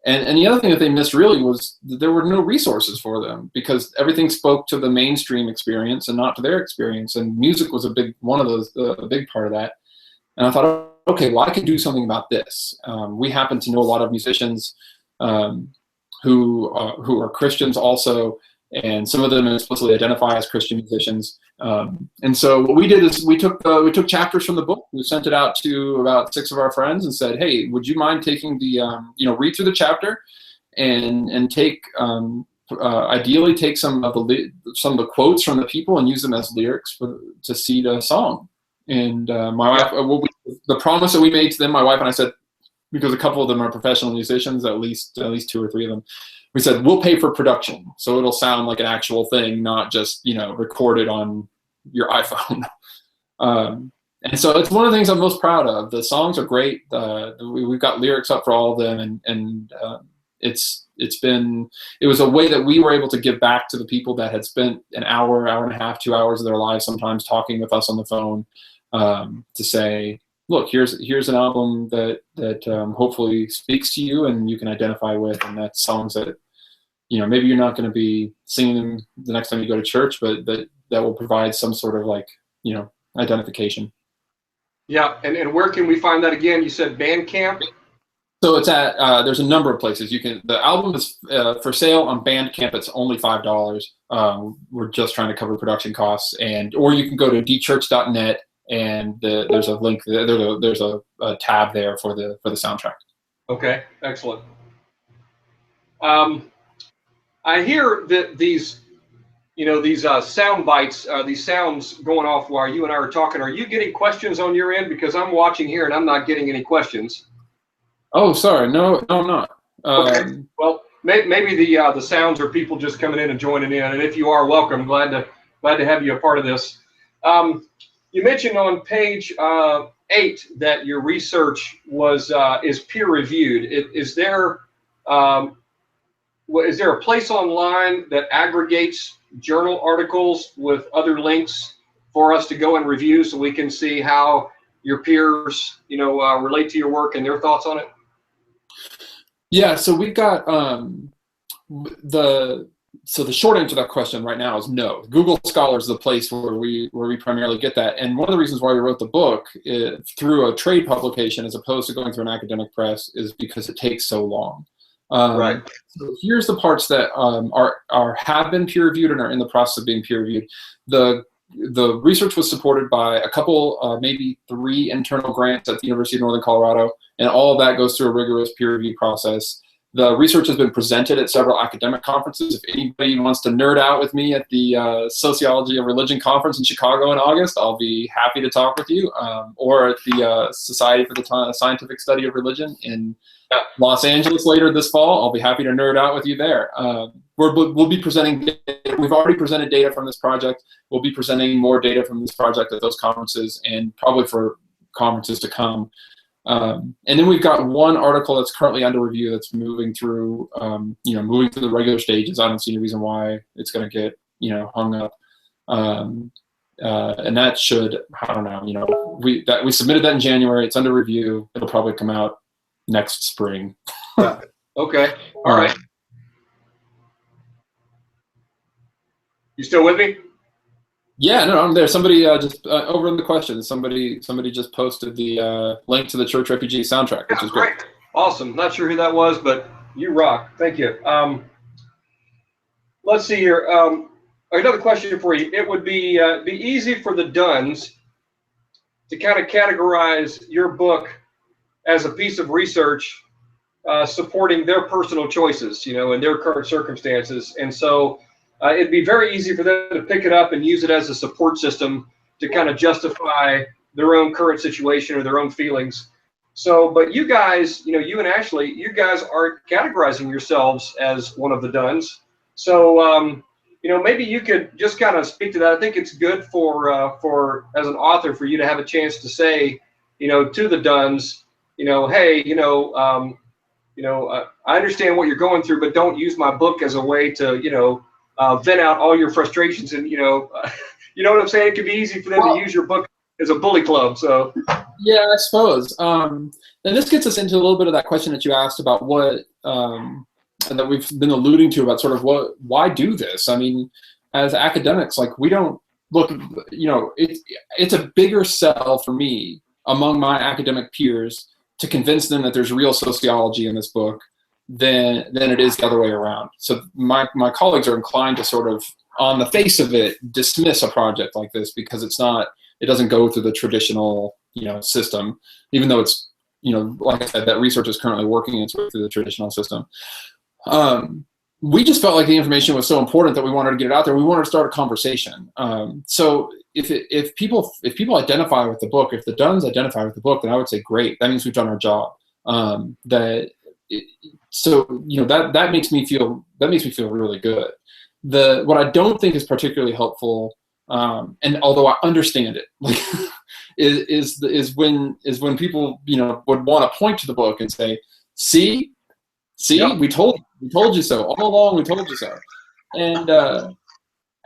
B: And the other thing that they missed really was that there were no resources for them because everything spoke to the mainstream experience and not to their experience. And music was a big part of that. And I thought, okay, well, I can do something about this. We happen to know a lot of musicians who are Christians also, and some of them explicitly identify as Christian musicians. And so what we did is we took chapters from the book. We sent it out to about 6 of our friends and said, hey, would you mind taking read through the chapter and take ideally take some of the quotes from the people and use them as lyrics to seed a song. And my wife, the promise that we made to them, my wife and I said, because a couple of them are professional musicians, at least 2 or 3 of them, we said, we'll pay for production. So it'll sound like an actual thing, not just, recorded on your iPhone. And so it's one of the things I'm most proud of. The songs are great. We've got lyrics up for all of them. And it was a way that we were able to give back to the people that had spent an hour and a half, 2 hours of their lives sometimes talking with us on the phone, to say, look, here's an album that hopefully speaks to you and you can identify with, and that's songs that maybe you're not going to be singing them the next time you go to church, but that will provide some sort of identification.
A: Yeah, and where can we find that again? You said Bandcamp?
B: So it's at there's a number of places. The album is for sale on Bandcamp. It's only $5. We're just trying to cover production costs, or you can go to dchurch.net. And there's a link. There's a tab there for the soundtrack. Okay,
A: excellent. I hear that these sound bites, these sounds going off while you and I are talking. Are you getting questions on your end? Because I'm watching here and I'm not getting any questions.
B: Oh, sorry. No, I'm not.
A: Okay. Well, maybe the sounds are people just coming in and joining in. And if you are, welcome. Glad to have you a part of this. You mentioned on page 8 that your research is peer reviewed. Is there a place online that aggregates journal articles with other links for us to go and review so we can see how your peers relate to your work and their thoughts on it?
B: Yeah, so we've got So the short answer to that question right now is no. Google Scholar is the place where we primarily get that. And one of the reasons why we wrote the book through a trade publication as opposed to going through an academic press is because it takes so long.
A: Right.
B: So here's the parts that have been peer reviewed and are in the process of being peer reviewed. The research was supported by a couple, maybe 3 internal grants at the University of Northern Colorado, and all of that goes through a rigorous peer review process. The research has been presented at several academic conferences. If anybody wants to nerd out with me at the Sociology of Religion conference in Chicago in August, I'll be happy to talk with you. Or at the Society for the Scientific Study of Religion in Los Angeles later this fall, I'll be happy to nerd out with you there. We'll be presenting, we've already presented data from this project. We'll be presenting more data from this project at those conferences and probably for conferences to come. And then we've got one article that's currently under review that's moving through, moving through the regular stages. I don't see any reason why it's going to get, hung up. And that should, I don't know, we submitted that in January. It's under review. It'll probably come out next spring.
A: Yeah. Okay. All right. You still with me?
B: Yeah, no, I'm there. Somebody just over in the questions. Somebody just posted the link to the Church Refugee soundtrack, which is great.
A: Awesome. Not sure who that was, but you rock. Thank you. Let's see here. Another question for you. It would be easy for the Dunns to kind of categorize your book as a piece of research supporting their personal choices, in their current circumstances, and so. It'd be very easy for them to pick it up and use it as a support system to kind of justify their own current situation or their own feelings. So, but you guys, you and Ashley, you guys aren't categorizing yourselves as one of the Dunns. So, maybe you could just kind of speak to that. I think it's good for as an author for you to have a chance to say, to the Dunns, hey, I understand what you're going through, but don't use my book as a way to, vent out all your frustrations, and you know what I'm saying. It could be easy for them to use your book as a bully club. So
B: yeah, I suppose. And this gets us into a little bit of that question that you asked about what that we've been alluding to about sort of why do this? I mean, as academics, like we don't look. It's a bigger sell for me among my academic peers to convince them that there's real sociology in this book than it is the other way around. So my colleagues are inclined to sort of, on the face of it, dismiss a project like this because it doesn't go through the traditional, system, even though it's, like I said, that research is currently working its way through the traditional system. We just felt like the information was so important that we wanted to get it out there. We wanted to start a conversation. So if people identify with the book, if the Dunns identify with the book, then I would say great. That means we've done our job. That makes me feel really good. What I don't think is particularly helpful, and although I understand it, is when people would want to point to the book and say, see, yep. we told you so all along. We told you so,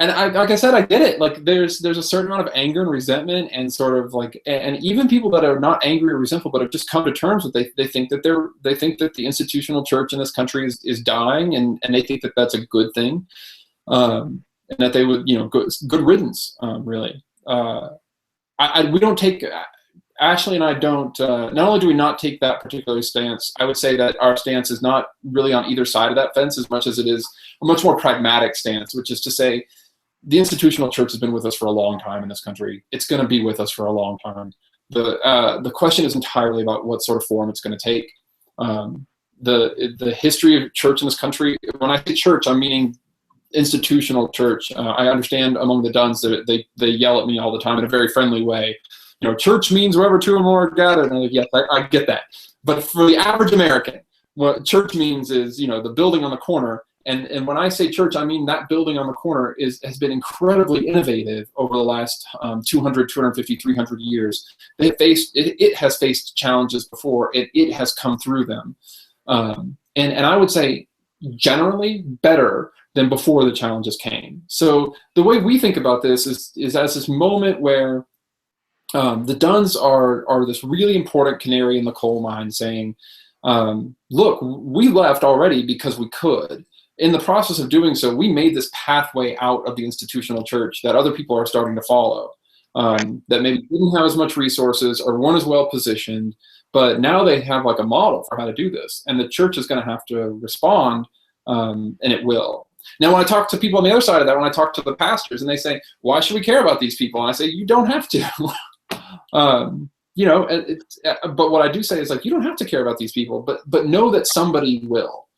B: and I, like I said, I get it. Like there's a certain amount of anger and resentment, and sort of like, and even people that are not angry or resentful, but have just come to terms with they think that the institutional church in this country is dying, and they think that that's a good thing, and that they would good riddance, really. We don't take. Ashley and I don't. Not only do we not take that particular stance, I would say that our stance is not really on either side of that fence as much as it is a much more pragmatic stance, which is to say, the institutional church has been with us for a long time in this country. It's going to be with us for a long time. The question is entirely about what sort of form it's going to take. The history of church in this country, when I say church, I'm meaning institutional church. I understand among the Dunns that they yell at me all the time in a very friendly way. Church means wherever two or more are gathered. And I'm like, yes, I get that. But for the average American, what church means is, the building on the corner. And when I say church, I mean that building on the corner has been incredibly innovative over the last 200, 250, 300 years. It has faced challenges before. It has come through them. And I would say generally better than before the challenges came. So the way we think about this is as this moment where the Dunns are this really important canary in the coal mine saying, look, we left already because we could. In the process of doing so, we made this pathway out of the institutional church that other people are starting to follow, that maybe didn't have as much resources or weren't as well positioned, but now they have like a model for how to do this. And the church is going to have to respond, and it will. Now, when I talk to people on the other side of that, when I talk to the pastors and they say, why should we care about these people? And I say, you don't have to. But what I do say is like, you don't have to care about these people, but know that somebody will.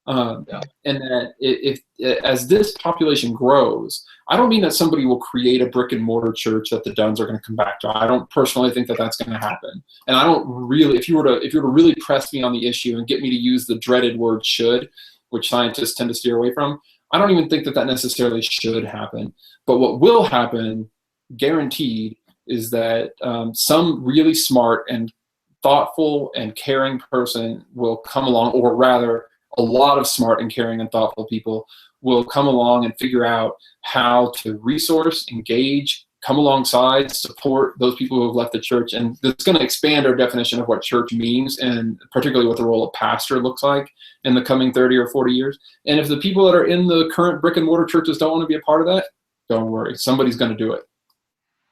A: Yeah.
B: And that if as this population grows, I don't mean that somebody will create a brick and mortar church that the Duns are going to come back to. I don't personally think that that's going to happen. And I don't really, if you were to really press me on the issue and get me to use the dreaded word should, which scientists tend to steer away from, I don't even think that that necessarily should happen. But what will happen, guaranteed, is that some really smart and thoughtful and caring person will come along, or rather, a lot of smart and caring and thoughtful people will come along and figure out how to resource, engage, come alongside, support those people who have left the church. And it's going to expand our definition of what church means, and particularly what the role of pastor looks like in the coming 30 or 40 years. And if the people that are in the current brick and mortar churches don't want to be a part of that, don't worry, somebody's going to do it.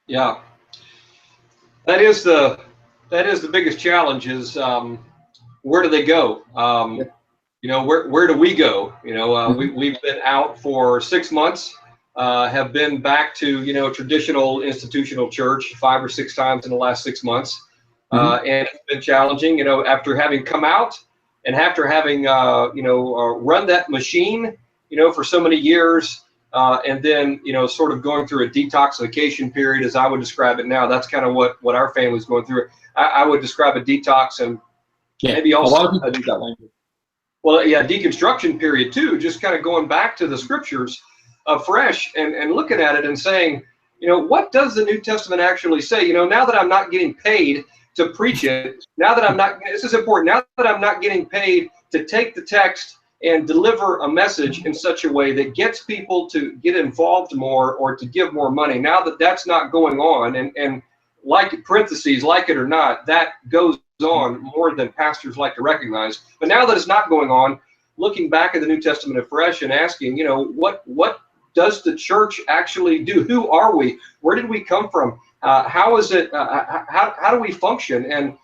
A: Yeah. That is the biggest challenge is where do they go? Where do we go? We've been out for 6 months, have been back to, traditional institutional church 5 or 6 times in the last 6 months. And it's been challenging, after having come out and after having, run that machine, for so many years, and then, sort of going through a detoxification period, as I would describe it now. That's kind of what our family's going through. I would describe a detox, and maybe also
B: a lot of people use that language.
A: Well, yeah, deconstruction period too, just kind of going back to the scriptures afresh and looking at it and saying, what does the New Testament actually say? Now that I'm not getting paid to preach it, this is important, now that I'm not getting paid to take the text and deliver a message in such a way that gets people to get involved more or to give more money, now that that's not going on, and like parentheses, like it or not, that goes on more than pastors like to recognize. But now that it's not going on, looking back at the New Testament afresh and asking, what does the church actually do? Who are we? Where did we come from? How is it? How do we function? And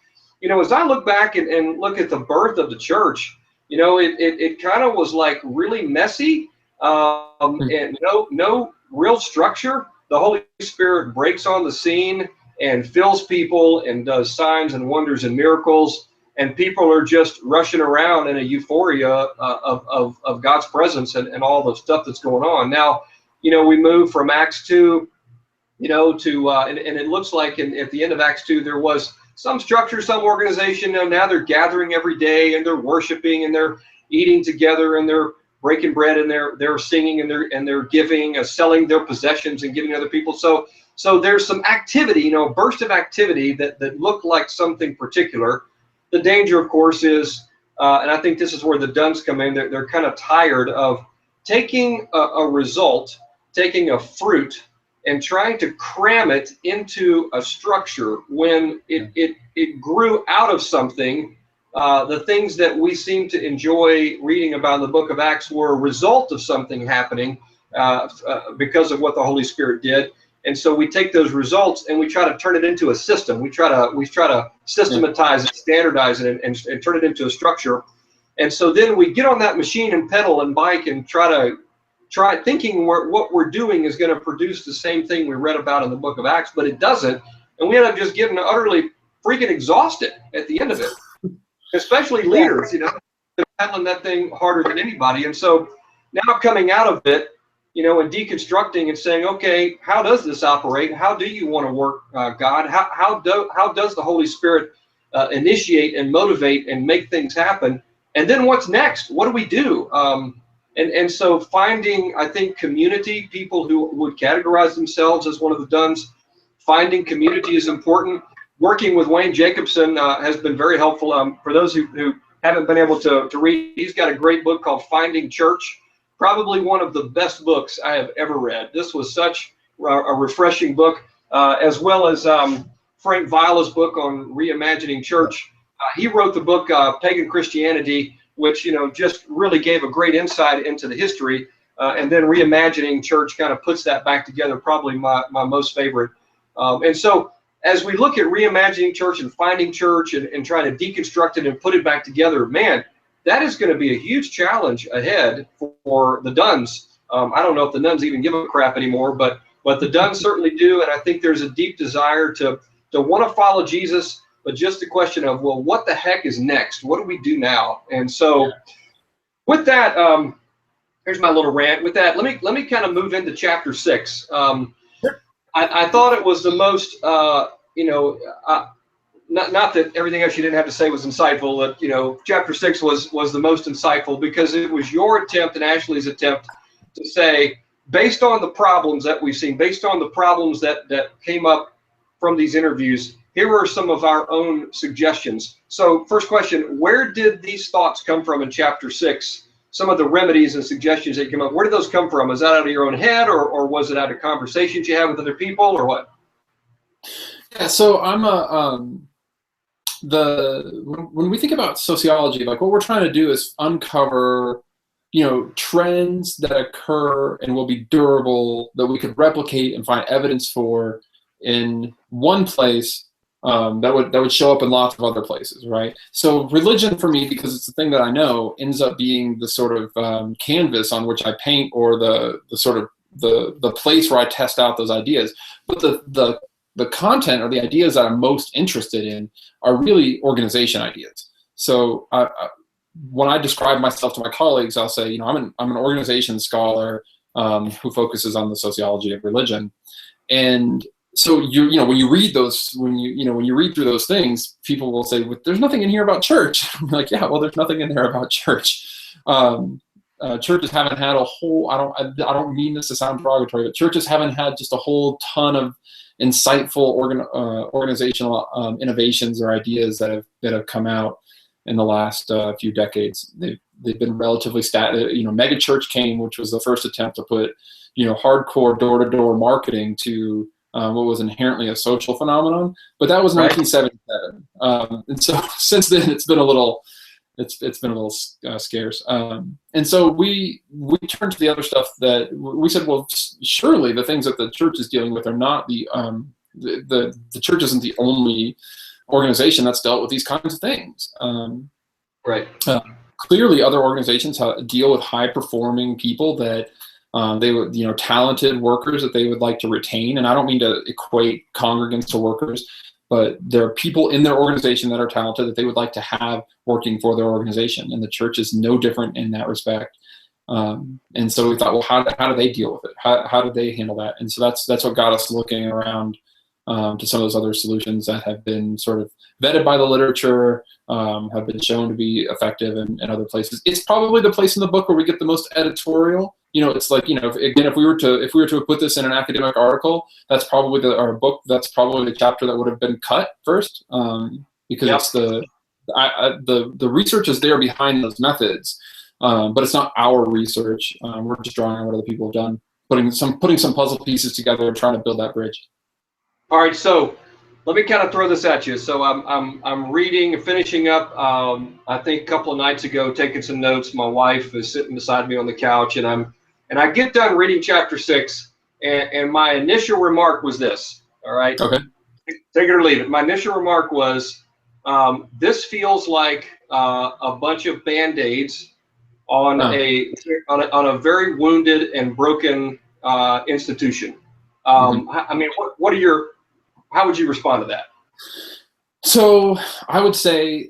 A: as I look back and look at the birth of the church, it kind of was like really messy, and no real structure. The Holy Spirit breaks on the scene and fills people and does signs and wonders and miracles, and people are just rushing around in a euphoria of God's presence and all the stuff that's going on. Now, we move from Acts 2, to and it looks like at the end of Acts 2 there was some structure, some organization. Now they're gathering every day and they're worshiping and they're eating together and they're breaking bread and they're singing and they're giving, selling their possessions and giving to other people. So there's some activity, a burst of activity that looked like something particular. The danger, of course, is, and I think this is where the Duns come in, they're kind of tired of taking a result, taking a fruit, and trying to cram it into a structure when it grew out of something. The things that we seem to enjoy reading about in the book of Acts were a result of something happening because of what the Holy Spirit did. And so we take those results and we try to turn it into a system. We try to systematize it, standardize it, and turn it into a structure. And so then we get on that machine and pedal and bike and try thinking what we're doing is going to produce the same thing we read about in the book of Acts, but it doesn't. And we end up just getting utterly freaking exhausted at the end of it, especially leaders, they're pedaling that thing harder than anybody. And so now coming out of it, and deconstructing and saying, okay, how does this operate? How do you want to work, God? How does the Holy Spirit initiate and motivate and make things happen? And then what's next? What do we do? And so finding, I think, community, people who would categorize themselves as one of the Duns, finding community is important. Working with Wayne Jacobson has been very helpful. For those who haven't been able to read, he's got a great book called Finding Church. Probably one of the best books I have ever read. This was such a refreshing book, as well as Frank Viola's book on reimagining church. He wrote the book Pagan Christianity, which just really gave a great insight into the history, and then reimagining church kind of puts that back together. Probably my most favorite. And so as we look at reimagining church and finding church and trying to deconstruct it and put it back together, man, that is going to be a huge challenge ahead for the Duns. I don't know if the nuns even give a crap anymore, but the Duns certainly do, and I think there's a deep desire to want to follow Jesus, but just the question of, well, what the heck is next? What do we do now? And so with that, here's my little rant. With that, let me kind of move into chapter 6. I thought it was the most, not that everything else you didn't have to say was insightful, but chapter 6 was the most insightful because it was your attempt and Ashley's attempt to say, based on the problems that we've seen, based on the problems that came up from these interviews, here are some of our own suggestions. So first question, where did these thoughts come from in chapter 6? Some of the remedies and suggestions that came up, where did those come from? Is that out of your own head, or was it out of conversations you had with other people, or what?
B: Yeah, so I'm when we think about sociology, like what we're trying to do is uncover, trends that occur and will be durable that we could replicate and find evidence for in one place that would show up in lots of other places, right? So religion for me, because it's the thing that I know, ends up being the sort of canvas on which I paint, or the sort of the place where I test out those ideas. But the content or the ideas that I'm most interested in are really organization ideas. So when I describe myself to my colleagues, I'll say, I'm an organization scholar who focuses on the sociology of religion. And so when you read through those things, people will say, well, there's nothing in here about church. I'm like, yeah, well, there's nothing in there about church. Churches haven't had a whole, I don't mean this to sound derogatory, but churches haven't had just a whole ton of insightful organizational innovations or ideas that have come out in the last few decades. They've been relatively static. Mega church came, which was the first attempt to put hardcore door-to-door marketing to what was inherently a social phenomenon, but that was 1977. And so since then, it's been a little scarce. And so we turned to the other stuff that we said, well, surely the things that the church is dealing with are not the church isn't the only organization that's dealt with these kinds of things.
A: Right.
B: Clearly, other organizations deal with high-performing people that they would, talented workers that they would like to retain. And I don't mean to equate congregants to workers, but there are people in their organization that are talented that they would like to have working for their organization. And the church is no different in that respect. And so we thought, well, how do they deal with it? How do they handle that? And so that's what got us looking around to some of those other solutions that have been sort of vetted by the literature, have been shown to be effective in other places. It's probably the place in the book where we get the most editorial. It's like, if we were to put this in an academic article, that's probably that's probably the chapter that would have been cut first, because it's the research is there behind those methods, but it's not our research. We're just drawing on what other people have done, putting some puzzle pieces together and trying to build that bridge.
A: All right, so let me kind of throw this at you. So I'm reading and finishing up. I think a couple of nights ago, taking some notes. My wife is sitting beside me on the couch, and I get done reading chapter 6, and my initial remark was this. All right. Okay. Take it or leave it. My initial remark was, this feels like a bunch of Band-Aids on a very wounded and broken institution. I mean, how would you respond to that?
B: So I would say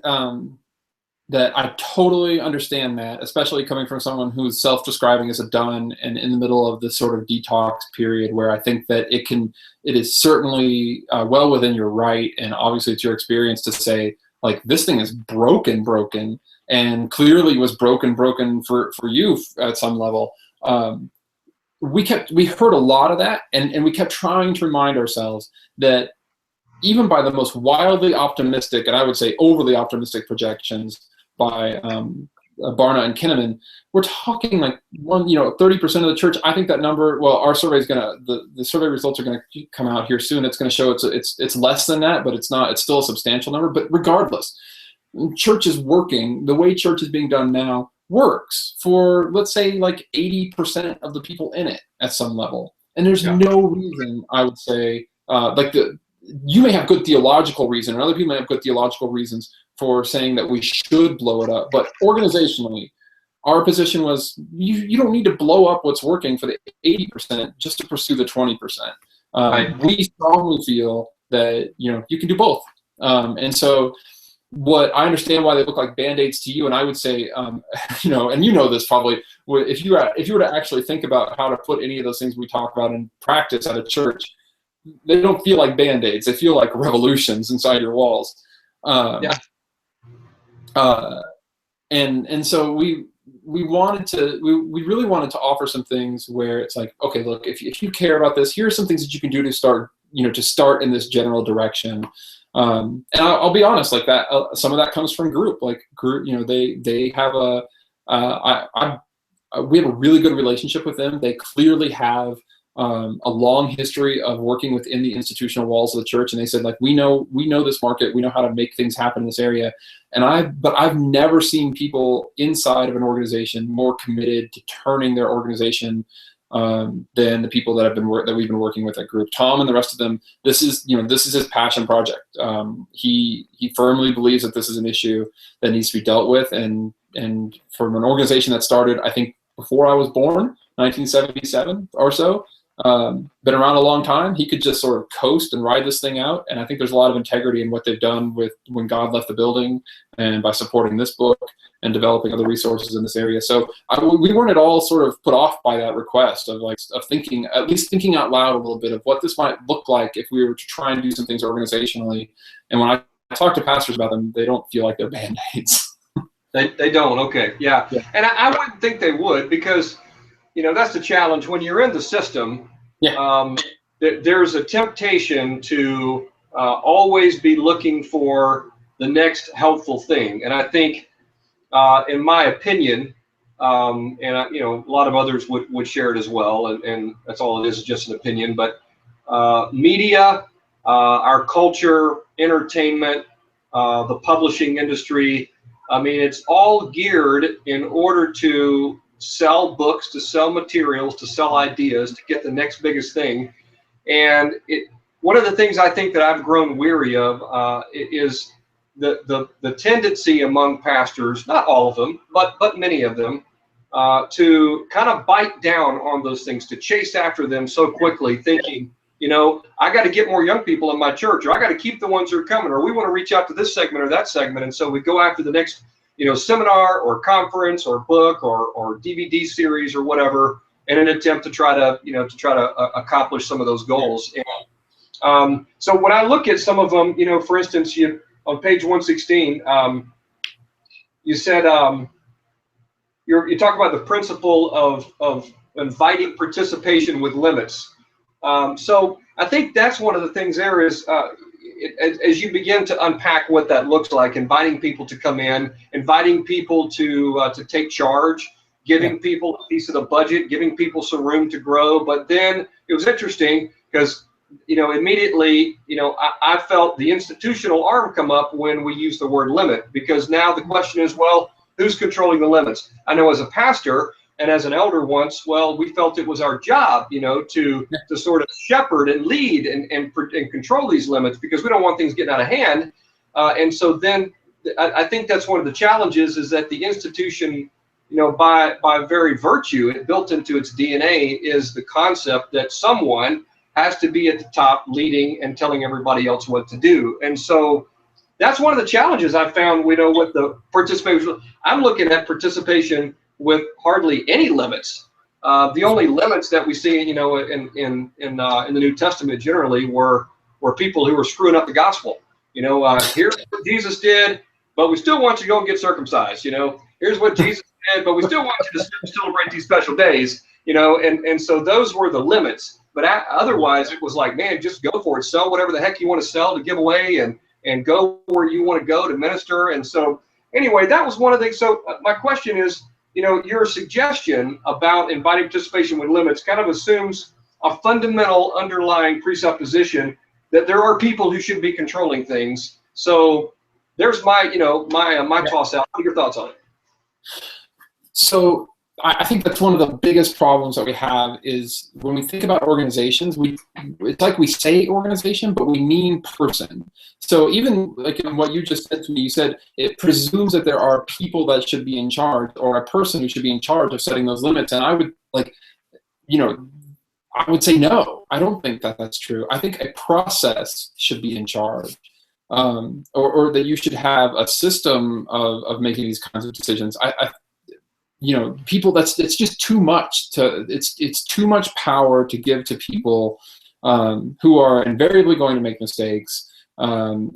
B: that I totally understand that, especially coming from someone who's self-describing as a done and in the middle of this sort of detox period, where I think that it is certainly well within your right, and obviously it's your experience to say, like, this thing is broken, and clearly was broken for you at some level. We heard a lot of that, and we kept trying to remind ourselves that even by the most wildly optimistic, and I would say overly optimistic projections by Barna and Kinnaman, we're talking like 30% of the church. I think that number, well, our survey is the survey results are gonna come out here soon. It's gonna show it's less than that, but it's not. It's still a substantial number. But regardless, church is working. The way church is being done now works for, let's say, like 80% of the people in it at some level. And there's no reason, I would say, you may have good theological reason, and other people may have good theological reasons for saying that we should blow it up. But organizationally, our position was you don't need to blow up what's working for the 80% just to pursue the 20%. We strongly feel that you can do both. And so what I understand why they look like Band-Aids to you, and I would say, and you know this probably, if you were to actually think about how to put any of those things we talk about in practice at a church, they don't feel like Band-Aids. They feel like revolutions inside your walls.
A: Yeah.
B: And so we really wanted to offer some things where it's like, okay, look, if you care about this, here are some things that you can do to start in this general direction. And I'll be honest, like that, some of that comes from group. They have we have a really good relationship with them. They clearly have a long history of working within the institutional walls of the church, and they said, like, we know this market, we know how to make things happen in this area. But I've never seen people inside of an organization more committed to turning their organization than the people that we've been working with at Group. Tom and the rest of them, this is his passion project. He firmly believes that this is an issue that needs to be dealt with, and from an organization that started, I think, before I was born, 1977 or so. Been around a long time. He could just sort of coast and ride this thing out, and I think there's a lot of integrity in what they've done with when God left the building, and by supporting this book and developing other resources in this area. So we weren't at all sort of put off by that request of thinking out loud a little bit of what this might look like if we were to try and do some things organizationally. And when I talk to pastors about them, they don't feel like they're Band-Aids.
A: They don't. Okay. Yeah. And I wouldn't think they would, because that's the challenge when you're in the system. Yeah. There's a temptation to always be looking for the next helpful thing. And I think, in my opinion, and a lot of others would share it as well, and that's all it is just an opinion. But media, our culture, entertainment, the publishing industry, I mean, it's all geared in order to sell books, to sell materials, to sell ideas, to get the next biggest thing. And one of the things I think that I've grown weary of is the tendency among pastors, not all of them, but many of them, to kind of bite down on those things, to chase after them so quickly, thinking, I got to get more young people in my church, or I got to keep the ones who are coming, or we want to reach out to this segment or that segment. And so we go after the next seminar or conference or book or DVD series or whatever, in an attempt to try to accomplish some of those goals. And so when I look at some of them, for instance, on page 116, you said you talk about the principle of inviting participation with limits. So I think that's one of the things there is, as you begin to unpack what that looks like, inviting people to come in, inviting people to take charge, giving people a piece of the budget, giving people some room to grow. But then it was interesting because, immediately, I felt the institutional arm come up when we use the word limit, because now the question is, well, who's controlling the limits? I know as a pastor and as an elder once, well, we felt it was our job, to sort of shepherd and lead and control these limits, because we don't want things getting out of hand. And so then I think that's one of the challenges, is that the institution, by very virtue, it built into its DNA is the concept that someone has to be at the top leading and telling everybody else what to do. And so that's one of the challenges I found, with the participation. I'm looking at participation with hardly any limits. The only limits that we see, in the New Testament generally were people who were screwing up the gospel. Here's what Jesus did, but we still want you to go and get circumcised. Here's what Jesus did, but we still want you to celebrate these special days. And so those were the limits. But otherwise, it was like, man, just go for it. Sell whatever the heck you want to sell to give away, and go where you want to go to minister. And so anyway, that was one of the things. So my question is, your suggestion about inviting participation with limits kind of assumes a fundamental underlying presupposition that there are people who should be controlling things. So there's my toss out. What are your thoughts on it?
B: So I think that's one of the biggest problems that we have is when we think about organizations, it's like we say organization, but we mean person. So even like in what you just said to me, you said it presumes that there are people that should be in charge, or a person who should be in charge of setting those limits. And I would I would say no. I don't think that that's true. I think a process should be in charge. or that you should have a system of making these kinds of decisions. People, it's just too much it's too much power to give to people who are invariably going to make mistakes, and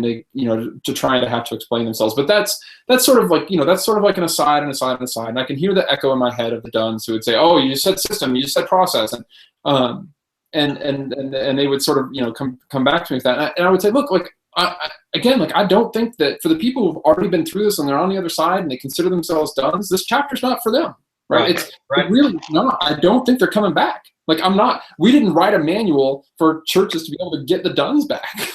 B: they, to try to have to explain themselves. But that's sort of like, that's sort of like an aside and aside and aside. And I can hear the echo in my head of the Duns who would say, "Oh, you just said system, you just said process," and they would sort of, come back to me with that. And I would say, look, like, I don't think that for the people who've already been through this and they're on the other side and they consider themselves Duns, this chapter's not for them, right? It's really not. I don't think they're coming back. Like, we didn't write a manual for churches to be able to get the Duns back.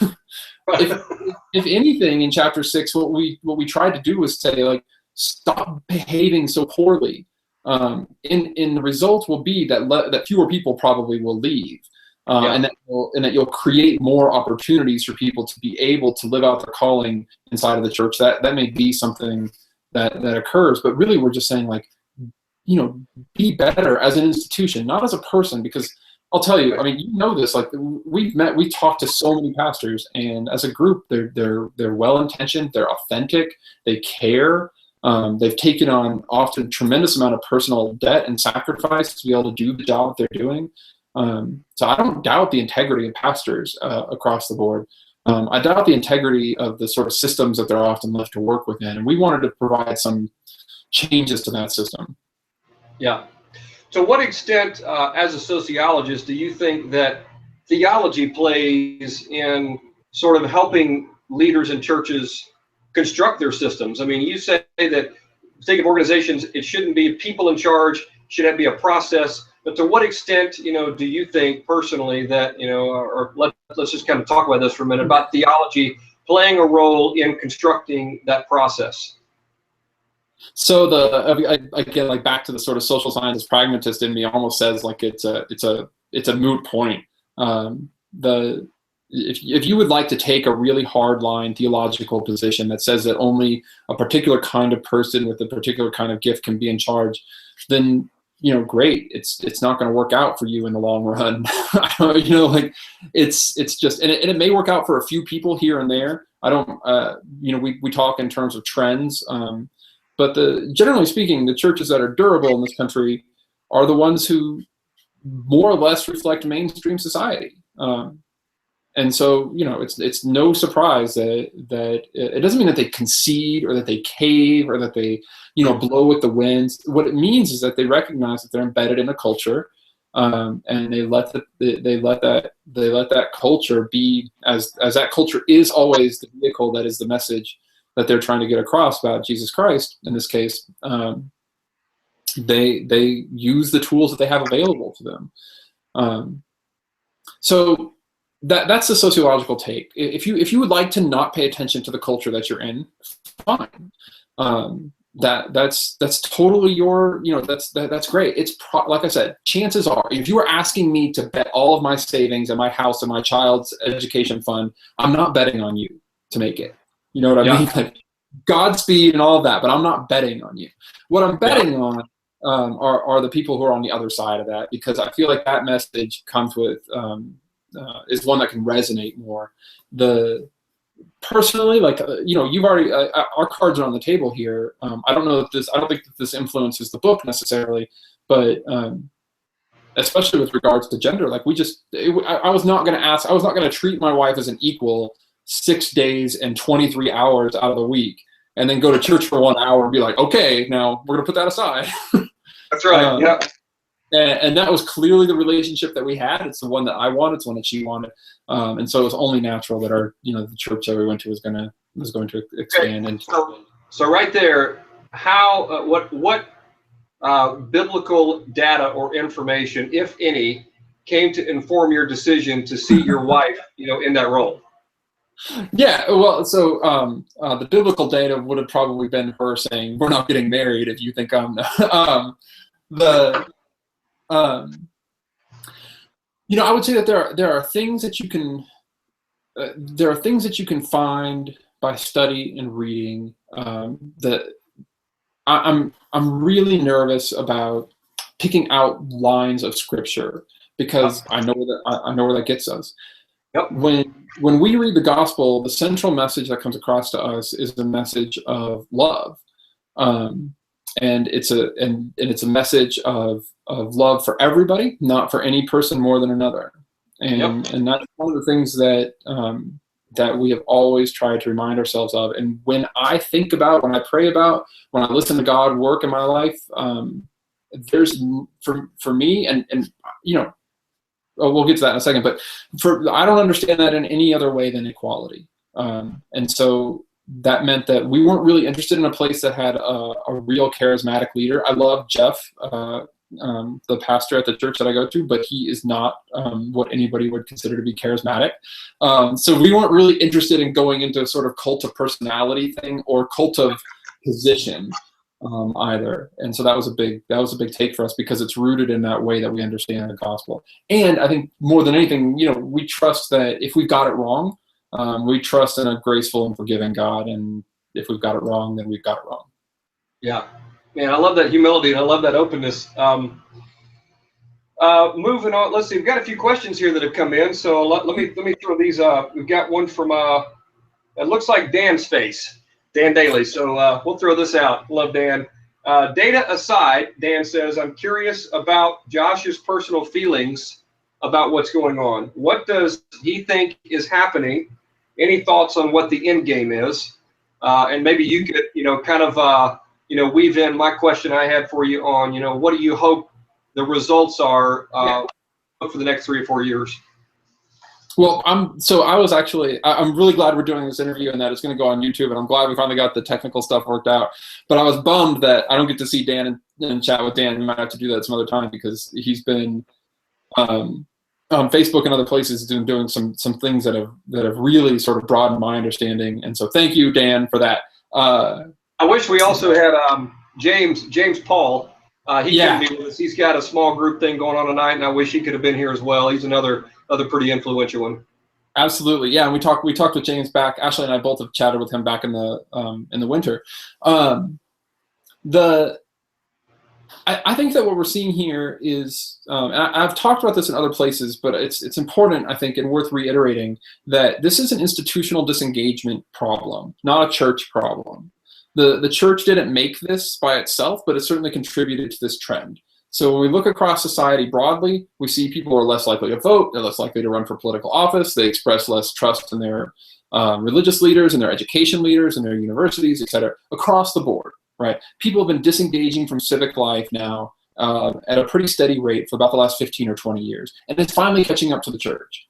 B: If anything, in chapter 6, what we tried to do was say, like, stop behaving so poorly. In the result will be that fewer people probably will leave. And that you'll create more opportunities for people to be able to live out their calling inside of the church. That may be something that occurs, but really we're just saying, like, be better as an institution, not as a person. Because I'll tell you, I mean, this, like, we talked to so many pastors, and as a group, they're well-intentioned, they're authentic, they care. They've taken on often tremendous amount of personal debt and sacrifice to be able to do the job they're doing. So I don't doubt the integrity of pastors across the board. I doubt the integrity of the sort of systems that they're often left to work within, and we wanted to provide some changes to that system.
A: Yeah. To what extent, as a sociologist, do you think that theology plays in sort of helping leaders in churches construct their systems? I mean, you say that, think of organizations, it shouldn't be people in charge, should be a process. But to what extent, do you think personally that, or let's just kind of talk about this for a minute, about theology playing a role in constructing that process?
B: So again, like, back to the sort of social scientist pragmatist in me almost says, like, it's a moot point. If you would like to take a really hard-line theological position that says that only a particular kind of person with a particular kind of gift can be in charge, then great. It's not going to work out for you in the long run. Like, it's just, and it may work out for a few people here and there. I don't, we talk in terms of trends, but generally speaking, the churches that are durable in this country are the ones who more or less reflect mainstream society. And so, it's no surprise that it doesn't mean that they concede or that they cave or that they, blow with the winds. What it means is that they recognize that they're embedded in a culture, and they let that culture be as that culture is always the vehicle that is the message that they're trying to get across about Jesus Christ. In this case, they use the tools that they have available to them. So that's the sociological take. If you would like to not pay attention to the culture that you're in, fine. That's totally your, that's great. It's like I said, chances are, if you were asking me to bet all of my savings and my house and my child's education fund, I'm not betting on you to make it. You know what I mean? Like, Godspeed and all of that, but I'm not betting on you. What I'm betting on are the people who are on the other side of that, because I feel like that message comes with is one that can resonate more. Personally, like, you've already our cards are on the table here. I don't think that this influences the book necessarily, but especially with regards to gender, like, I was not going to treat my wife as an equal 6 days and 23 hours out of the week, and then go to church for 1 hour and be like, okay, now we're going to put that aside.
A: That's right. Yeah.
B: And that was clearly the relationship that we had. It's the one that I wanted. It's the one that she wanted. And so it was only natural that the church that we went to was going to expand.
A: Okay. So right there, how, what biblical data or information, if any, came to inform your decision to see your wife, in that role?
B: Yeah, well, so the biblical data would have probably been her saying, "We're not getting married if you think I'm not." I would say that there are things that you can find by study and reading that I'm really nervous about picking out lines of scripture, because I know where that gets us.
A: Yep.
B: When we read the gospel, the central message that comes across to us is the message of love. And it's a message of love for everybody, not for any person more than another. And that's one of the things that that we have always tried to remind ourselves of. And when I think about, when I pray about, when I listen to God work in my life, there's for me, and you know, we'll get to that in a second, but I don't understand that in any other way than equality. And so that meant that we weren't really interested in a place that had a real charismatic leader. I love Jeff, the pastor at the church that I go to, but he is not what anybody would consider to be charismatic. So we weren't really interested in going into a sort of cult of personality thing or cult of position either. And so that was a big take for us, because it's rooted in that way that we understand the gospel. And I think more than anything, you know, we trust that if we've got it wrong, we trust in a graceful and forgiving God, and if we've got it wrong, then we've got it wrong.
A: Yeah, man, I love that humility, and I love that openness. Moving on, let's see, we've got a few questions here that have come in, so let me throw these. We've got one from it looks like Dan's face, Dan Daly. So we'll throw this out. Love Dan. Data aside, Dan says, I'm curious about Josh's personal feelings about what's going on. What does he think is happening? Any thoughts on what the end game is? And maybe you could, you know, kind of, you know, weave in my question I had for you on, you know, what do you hope the results are for the next 3 or 4 years?
B: Well, I'm really glad we're doing this interview and that it's going to go on YouTube, and I'm glad we finally got the technical stuff worked out. But I was bummed that I don't get to see Dan and chat with Dan. We might have to do that some other time, because he's been on Facebook and other places doing some things that have really sort of broadened my understanding. And so thank you, Dan, for that.
A: I wish we also had James Paul. He couldn't be with us. He's got a small group thing going on tonight, and I wish he could have been here as well. He's another pretty influential one. Absolutely,
B: yeah. And we talked with James back. Ashley and I both have chatted with him back in the winter. I think that what we're seeing here is, and I've talked about this in other places, but it's important, I think, and worth reiterating, that this is an institutional disengagement problem, not a church problem. The church didn't make this by itself, but it certainly contributed to this trend. So when we look across society broadly, we see people are less likely to vote, they're less likely to run for political office, they express less trust in their religious leaders and their education leaders and their universities, et cetera, across the board. Right, people have been disengaging from civic life now at a pretty steady rate for about the last 15 or 20 years, and it's finally catching up to the church.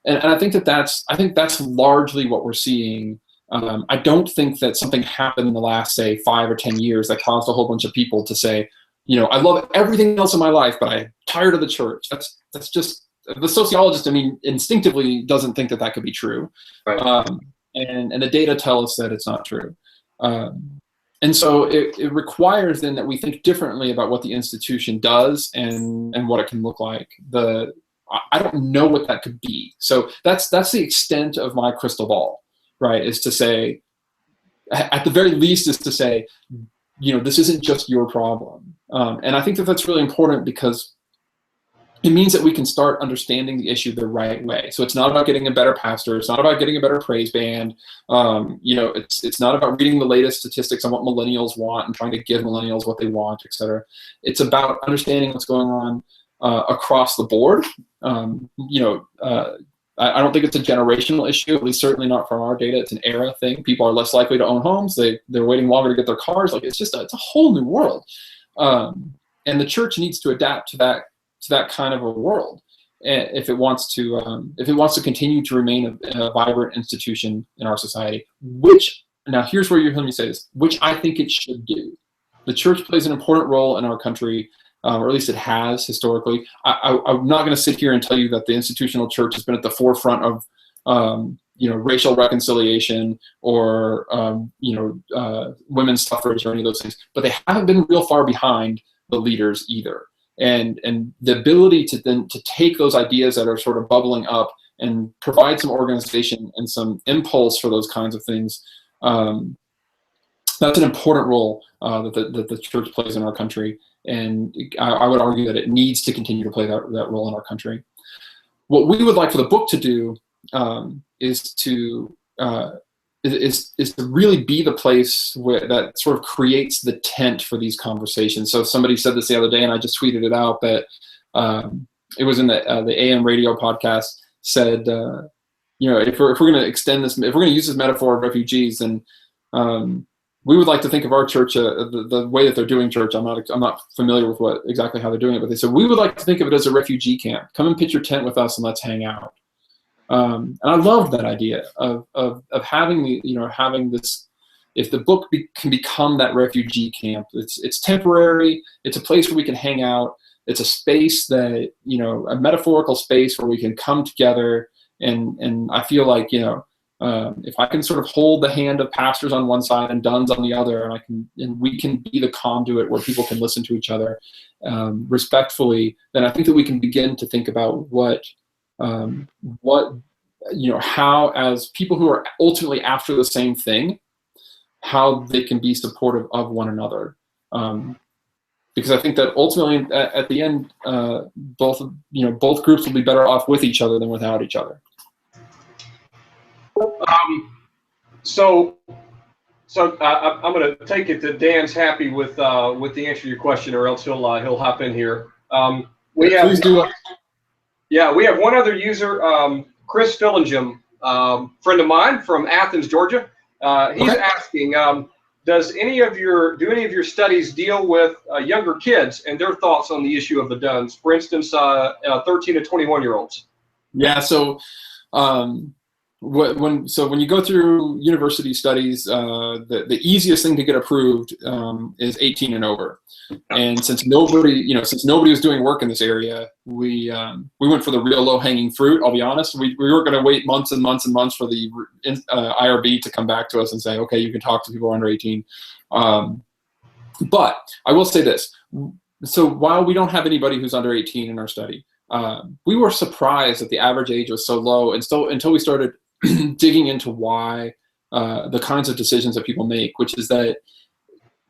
B: And I think that's largely what we're seeing. I don't think that something happened in the last, say, 5 or 10 years that caused a whole bunch of people to say, you know, I love everything else in my life, but I'm tired of the church. That's just the sociologist. I mean, instinctively doesn't think that could be true, right. And the data tell us that it's not true. And so it requires then that we think differently about what the institution does and what it can look like. I don't know what that could be. So that's the extent of my crystal ball, right? Is to say, at the very least, is to say, you know, this isn't just your problem. And I think that that's really important, because it means that we can start understanding the issue the right way. So it's not about getting a better pastor. It's not about getting a better praise band. You know, it's not about reading the latest statistics on what millennials want and trying to give millennials what they want, et cetera. It's about understanding what's going on across the board. You know, I don't think it's a generational issue, at least certainly not from our data. It's an era thing. People are less likely to own homes. They're waiting longer to get their cars. Like, it's a whole new world. And the church needs to adapt to that kind of a world, if it wants to continue to remain a vibrant institution in our society. Which, now here's where you hear me say this, which I think it should do. The church plays an important role in our country, or at least it has historically. I'm not going to sit here and tell you that the institutional church has been at the forefront of you know, racial reconciliation or you know, women's suffrage or any of those things, but they haven't been real far behind the leaders either. And the ability to take those ideas that are sort of bubbling up and provide some organization and some impulse for those kinds of things, that's an important role that the church plays in our country. And I would argue that it needs to continue to play that role in our country. What we would like for the book to do is to is to really be the place where that sort of creates the tent for these conversations. So somebody said this the other day, and I just tweeted it out, that it was in the AM radio podcast, said, if we're going to extend this, if we're going to use this metaphor of refugees, then we would like to think of our church, the way that they're doing church. I'm not familiar with exactly how they're doing it, but they said, we would like to think of it as a refugee camp. Come and pitch your tent with us and let's hang out. And I loved that idea of having having this. If the book can become that refugee camp, it's temporary. It's a place where we can hang out. It's a space that, a metaphorical space where we can come together. And I feel like, if I can sort of hold the hand of pastors on one side and duns on the other, and we can be the conduit where people can listen to each other respectfully, then I think that we can begin to think about how, as people who are ultimately after the same thing, how they can be supportive of one another. Because I think that ultimately at the end, both groups will be better off with each other than without each other.
A: So I'm going to take it that Dan's happy with the answer to your question, or else he'll hop in here.
B: Please do.
A: Yeah, we have one other user, Chris Fillingham, friend of mine from Athens, Georgia. He's asking, do any of your studies deal with younger kids and their thoughts on the issue of the Duns? For instance, 13 to 21-year-olds.
B: Yeah. So when you go through university studies, the easiest thing to get approved is 18 and over. And since nobody was doing work in this area, we went for the real low-hanging fruit. I'll be honest. We weren't going to wait months and months and months for the IRB to come back to us and say, okay, you can talk to people under 18. But I will say this. So while we don't have anybody who's under 18 in our study, we were surprised that the average age was so low, and so until we started digging into why the kinds of decisions that people make, which is that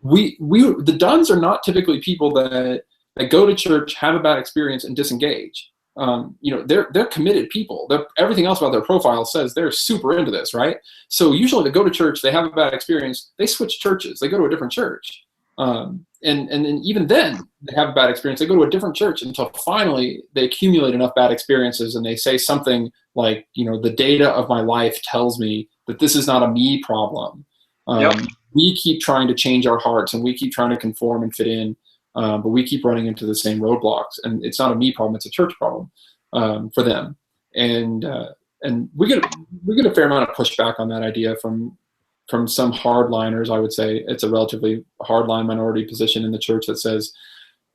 B: the Duns are not typically people that go to church, have a bad experience, and disengage. They're committed people. Everything else about their profile says they're super into this, right? So usually they go to church, they have a bad experience, they switch churches, they go to a different church. And even then they have a bad experience, they go to a different church until finally they accumulate enough bad experiences and they say something like, the data of my life tells me that this is not a me problem. We keep trying to change our hearts and we keep trying to conform and fit in, but we keep running into the same roadblocks, and it's not a me problem, it's a church problem for them. And we get a fair amount of pushback on that idea from some hardliners. I would say it's a relatively hardline minority position in the church that says,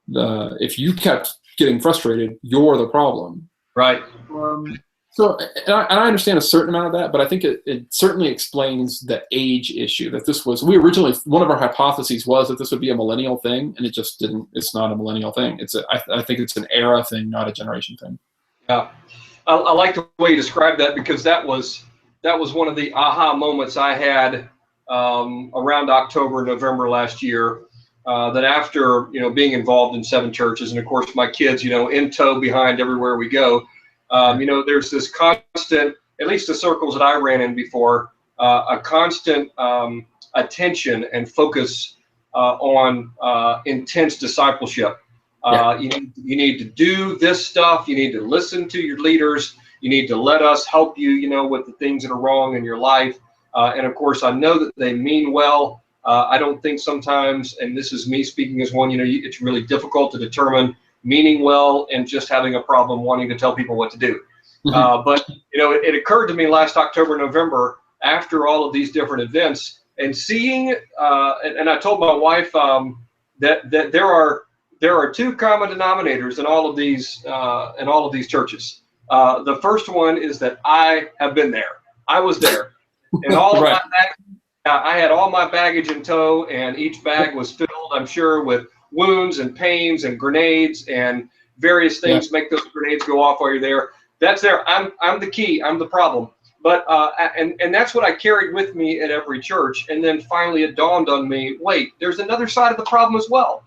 B: if you kept getting frustrated, you're the problem.
A: Right.
B: So, and I understand a certain amount of that, but I think it certainly explains the age issue. That one of our hypotheses was that this would be a millennial thing, and it just didn't. It's not a millennial thing. I think it's an era thing, not a generation thing.
A: Yeah, I like the way you described that, because that was one of the aha moments I had around October, November last year. That after being involved in 7 churches, and of course my kids in tow behind everywhere we go. There's this constant, at least the circles that I ran in before, a constant attention and focus on intense discipleship. You need to do this stuff. You need to listen to your leaders. You need to let us help you, with the things that are wrong in your life. And of course, I know that they mean well. I don't think sometimes, and this is me speaking as one, it's really difficult to determine meaning well and just having a problem wanting to tell people what to do. But it occurred to me last October, November, after all of these different events, and seeing, and I told my wife that there are 2 common denominators in all of these churches. The first one is that I have been there. I was there, and all of my baggage, I had all my baggage in tow, and each bag was filled, I'm sure, with wounds and pains and grenades and various things make those grenades go off while you're there. That's there. I'm the key. I'm the problem. But and that's what I carried with me at every church. And then finally it dawned on me, wait, there's another side of the problem as well.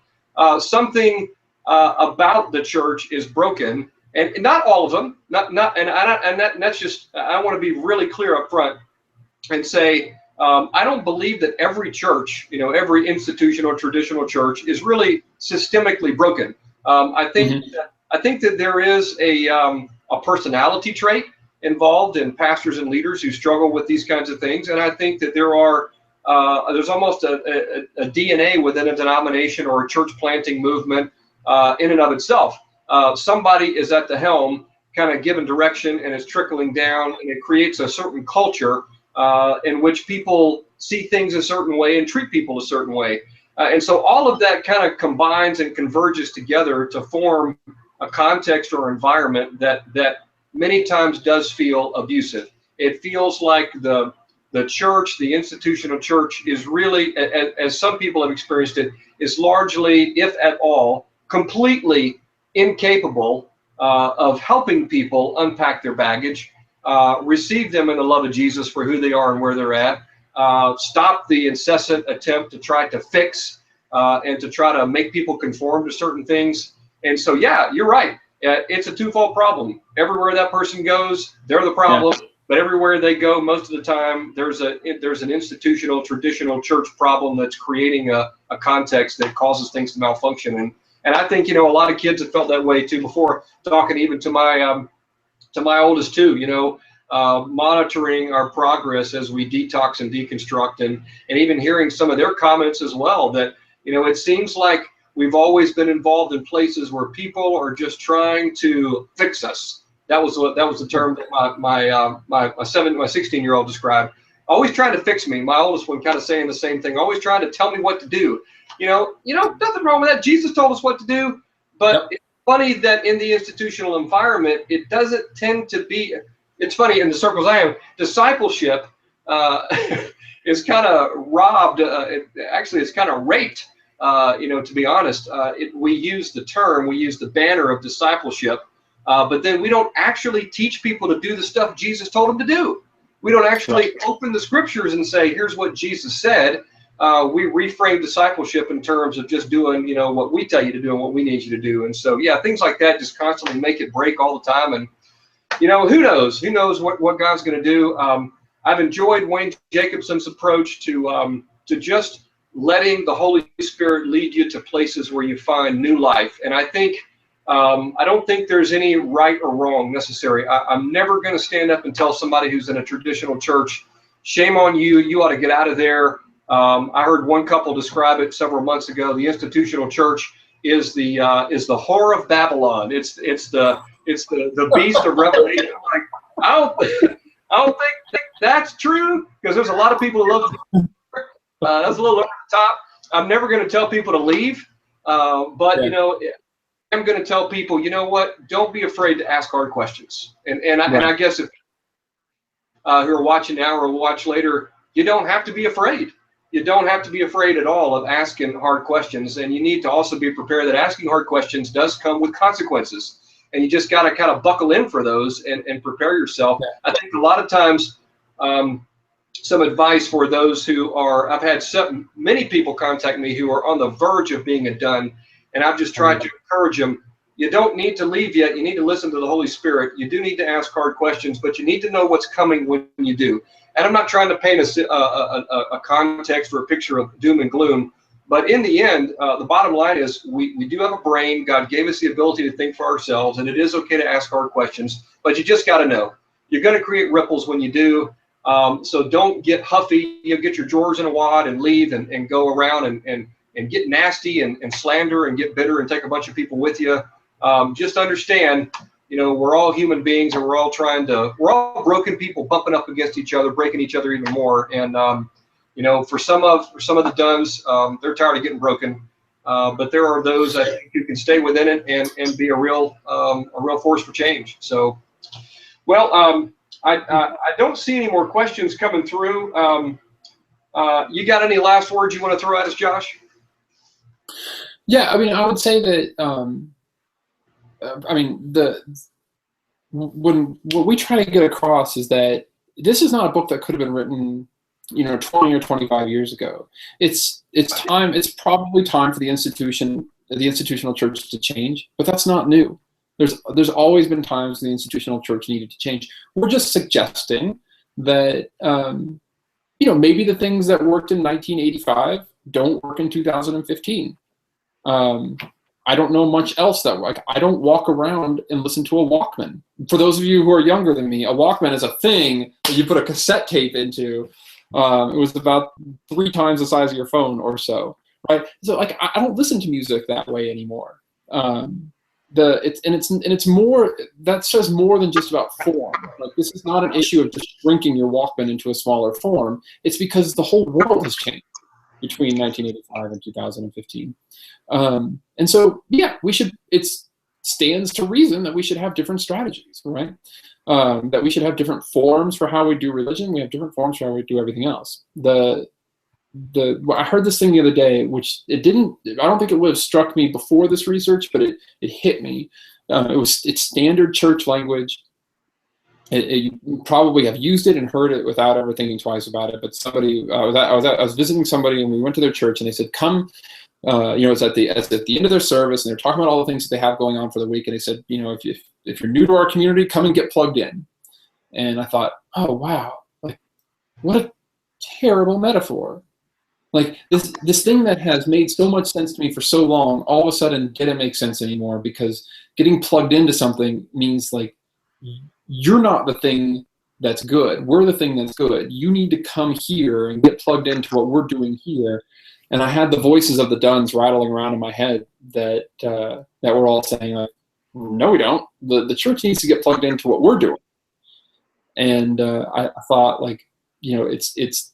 A: Something about the church is broken, and not all of them, and that's just, I want to be really clear up front and say, I don't believe that every church, every institutional traditional church is really systemically broken. I think that there is a personality trait involved in pastors and leaders who struggle with these kinds of things, and I think that there's almost a DNA within a denomination or a church planting movement in and of itself. Somebody is at the helm, kind of giving direction, and it's trickling down, and it creates a certain culture in which people see things a certain way and treat people a certain way. And so all of that kind of combines and converges together to form a context or environment that many times does feel abusive. It feels like the church, the institutional church, is really, as some people have experienced it, is largely, if at all, completely incapable of helping people unpack their baggage, receive them in the love of Jesus for who they are and where they're at, stop the incessant attempt to try to fix and to try to make people conform to certain things. And so, yeah, you're right. It's a twofold problem. Everywhere that person goes, they're the problem. Yeah. But everywhere they go, most of the time, there's an institutional, traditional church problem that's creating a context that causes things to malfunction. And I think, a lot of kids have felt that way too before, talking even to my oldest too, monitoring our progress as we detox and deconstruct, and even hearing some of their comments as well, that, it seems like we've always been involved in places where people are just trying to fix us. That was the term that my 16-year-old described. Always trying to fix me. My oldest one kind of saying the same thing. Always trying to tell me what to do. Nothing wrong with that. Jesus told us what to do. But yep. It's funny that in the institutional environment, it doesn't tend to be. It's funny in the circles I am. Discipleship is kind of robbed. Actually, it's kind of raped. To be honest, we use the banner of discipleship. But then we don't actually teach people to do the stuff Jesus told them to do. We don't actually open the scriptures and say, here's what Jesus said. We reframe discipleship in terms of just doing, what we tell you to do and what we need you to do. And so, yeah, things like that just constantly make it break all the time. And, who knows? Who knows what God's going to do? I've enjoyed Wayne Jacobson's approach to just letting the Holy Spirit lead you to places where you find new life. And I think, I don't think there's any right or wrong necessary. I'm never going to stand up and tell somebody who's in a traditional church, shame on you, you ought to get out of there. I heard one couple describe it several months ago. The institutional church is the whore of Babylon. It's the beast of Revelation. Like, I don't think that's true, because there's a lot of people who love it. That's a little over the top. I'm never going to tell people to leave, but I'm going to tell people, don't be afraid to ask hard questions. And I guess if who are watching now or will watch later, you don't have to be afraid. You don't have to be afraid at all of asking hard questions. And you need to also be prepared that asking hard questions does come with consequences. And you just got to kind of buckle in for those and prepare yourself. I think a lot of times, some advice for those who are, I've had many people contact me who are on the verge of being done. And I've just tried to encourage them. You don't need to leave yet. You need to listen to the Holy Spirit. You do need to ask hard questions, but you need to know what's coming when you do. And I'm not trying to paint a context or a picture of doom and gloom, but in the end, the bottom line is we do have a brain. God gave us the ability to think for ourselves, and it is okay to ask hard questions, but you just got to know. You're going to create ripples when you do. So don't get huffy. Get your drawers in a wad and leave and go around and get nasty and slander and get bitter and take a bunch of people with you. Just understand, we're all human beings, and we're all broken people bumping up against each other, breaking each other even more. And, for some of the duns, they're tired of getting broken. But there are those, I think, who can stay within it and be a real force for change. So, well, I don't see any more questions coming through. You got any last words you want to throw at us, Josh?
B: Yeah, I would say that, what we try to get across is that this is not a book that could have been written, 20 or 25 years ago. It's time. It's probably time for the institutional church to change, but that's not new. There's always been times the institutional church needed to change. We're just suggesting that maybe the things that worked in 1985 don't work in 2015. I don't know much else that like I don't walk around and listen to a Walkman. For those of you who are younger than me, a Walkman is a thing that you put a cassette tape into. It was about 3 times the size of your phone or so, right? So like I don't listen to music that way anymore. It's more, that says more than just about form. Like this is not an issue of just shrinking your Walkman into a smaller form. It's because the whole world has changed between 1985 and 2015. And so, yeah, it stands to reason that we should have different strategies, right? That we should have different forms for how we do religion. We have different forms for how we do everything else. I heard this thing the other day, which I don't think it would have struck me before this research, but it hit me. It's standard church language. You probably have used it and heard it without ever thinking twice about it. But somebody, I was visiting somebody, and we went to their church, and they said, "Come." It's at the end of their service, and they're talking about all the things that they have going on for the week. And they said, if you're new to our community, come and get plugged in. And I thought, oh wow, like what a terrible metaphor. Like this thing that has made so much sense to me for so long, all of a sudden didn't make sense anymore, because getting plugged into something means like you're not the thing that's good. We're the thing that's good. You need to come here and get plugged into what we're doing here. And I had the voices of the Duns rattling around in my head that were all saying, like, no, we don't. The church needs to get plugged into what we're doing. And I thought, like, it's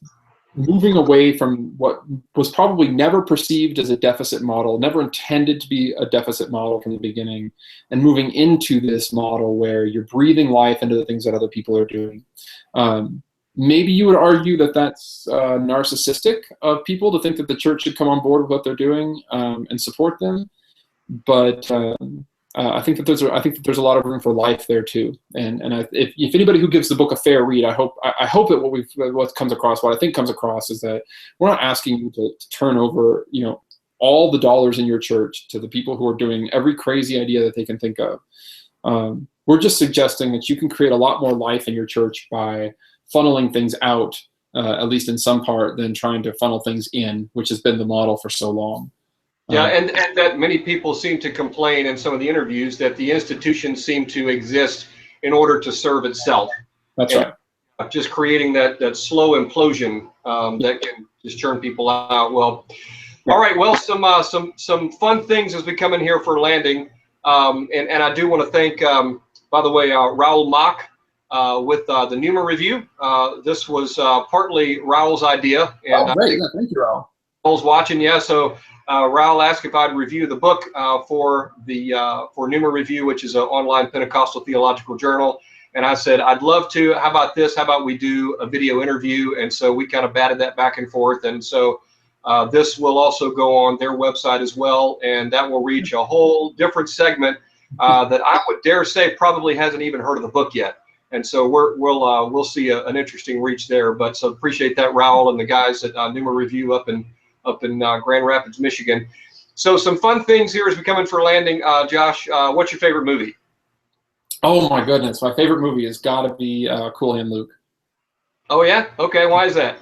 B: moving away from what was probably never perceived as a deficit model, never intended to be a deficit model from the beginning, and moving into this model where you're breathing life into the things that other people are doing. Maybe you would argue that that's narcissistic of people to think that the church should come on board with what they're doing and support them. But I think that there's a lot of room for life there too. And if anybody who gives the book a fair read, I hope that what comes across, what I think comes across, is that we're not asking you to turn over all the dollars in your church to the people who are doing every crazy idea that they can think of. We're just suggesting that you can create a lot more life in your church by funneling things out, at least in some part, than trying to funnel things in, which has been the model for so long.
A: Yeah, and that many people seem to complain in some of the interviews that the institution seem to exist in order to serve itself.
B: That's right.
A: Just creating that slow implosion that can just churn people out. Well, all right. Well, some fun things as we come in here for landing, and I do want to thank, by the way, Raoul Mock. With the Numa review. This was partly Raoul's idea. And
B: great. Thank you, Raoul.
A: Raoul's watching, yeah. So Raoul asked if I'd review the book for Numa Review, which is an online Pentecostal theological journal. And I said, I'd love to. How about this? How about we do a video interview? And so we kind of batted that back and forth. And so this will also go on their website as well. And that will reach a whole different segment that I would dare say probably hasn't even heard of the book yet. And so we'll see an interesting reach there. But so appreciate that, Raoul, and the guys at Numa Review up in Grand Rapids, Michigan. So some fun things here as we come in for landing. Josh, what's your favorite movie?
B: Oh my goodness, my favorite movie has got to be Cool Hand Luke.
A: Oh yeah, okay. Why is that?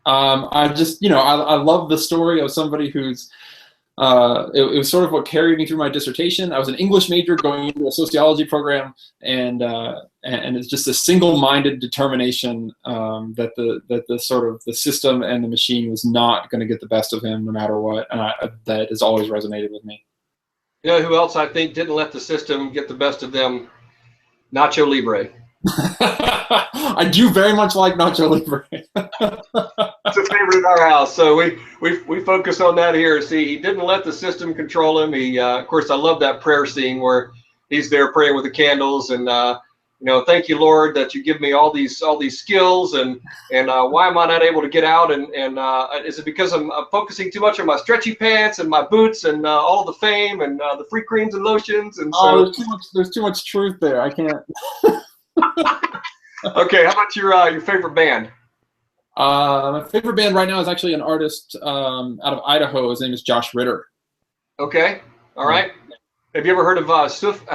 B: I just I love the story of somebody who's. It was sort of what carried me through my dissertation. I was an English major going into a sociology program, and it's just a single-minded determination that the sort of the system and the machine was not going to get the best of him no matter what, and that has always resonated with me.
A: You know who else I think didn't let the system get the best of them? Nacho Libre.
B: I do very much like Nacho Libre.
A: It's a favorite in our house, so we focus on that here. See, he didn't let the system control him. He, of course, I love that prayer scene where he's there praying with the candles, and thank you, Lord, that you give me all these skills, and why am I not able to get out? And is it because I'm focusing too much on my stretchy pants and my boots and all the fame and the free creams and lotions? And so
B: there's too much truth there. I can't.
A: Okay, how about your favorite band?
B: My favorite band right now is actually an artist out of Idaho. His name is Josh Ritter.
A: Okay, all right. Have you ever heard of I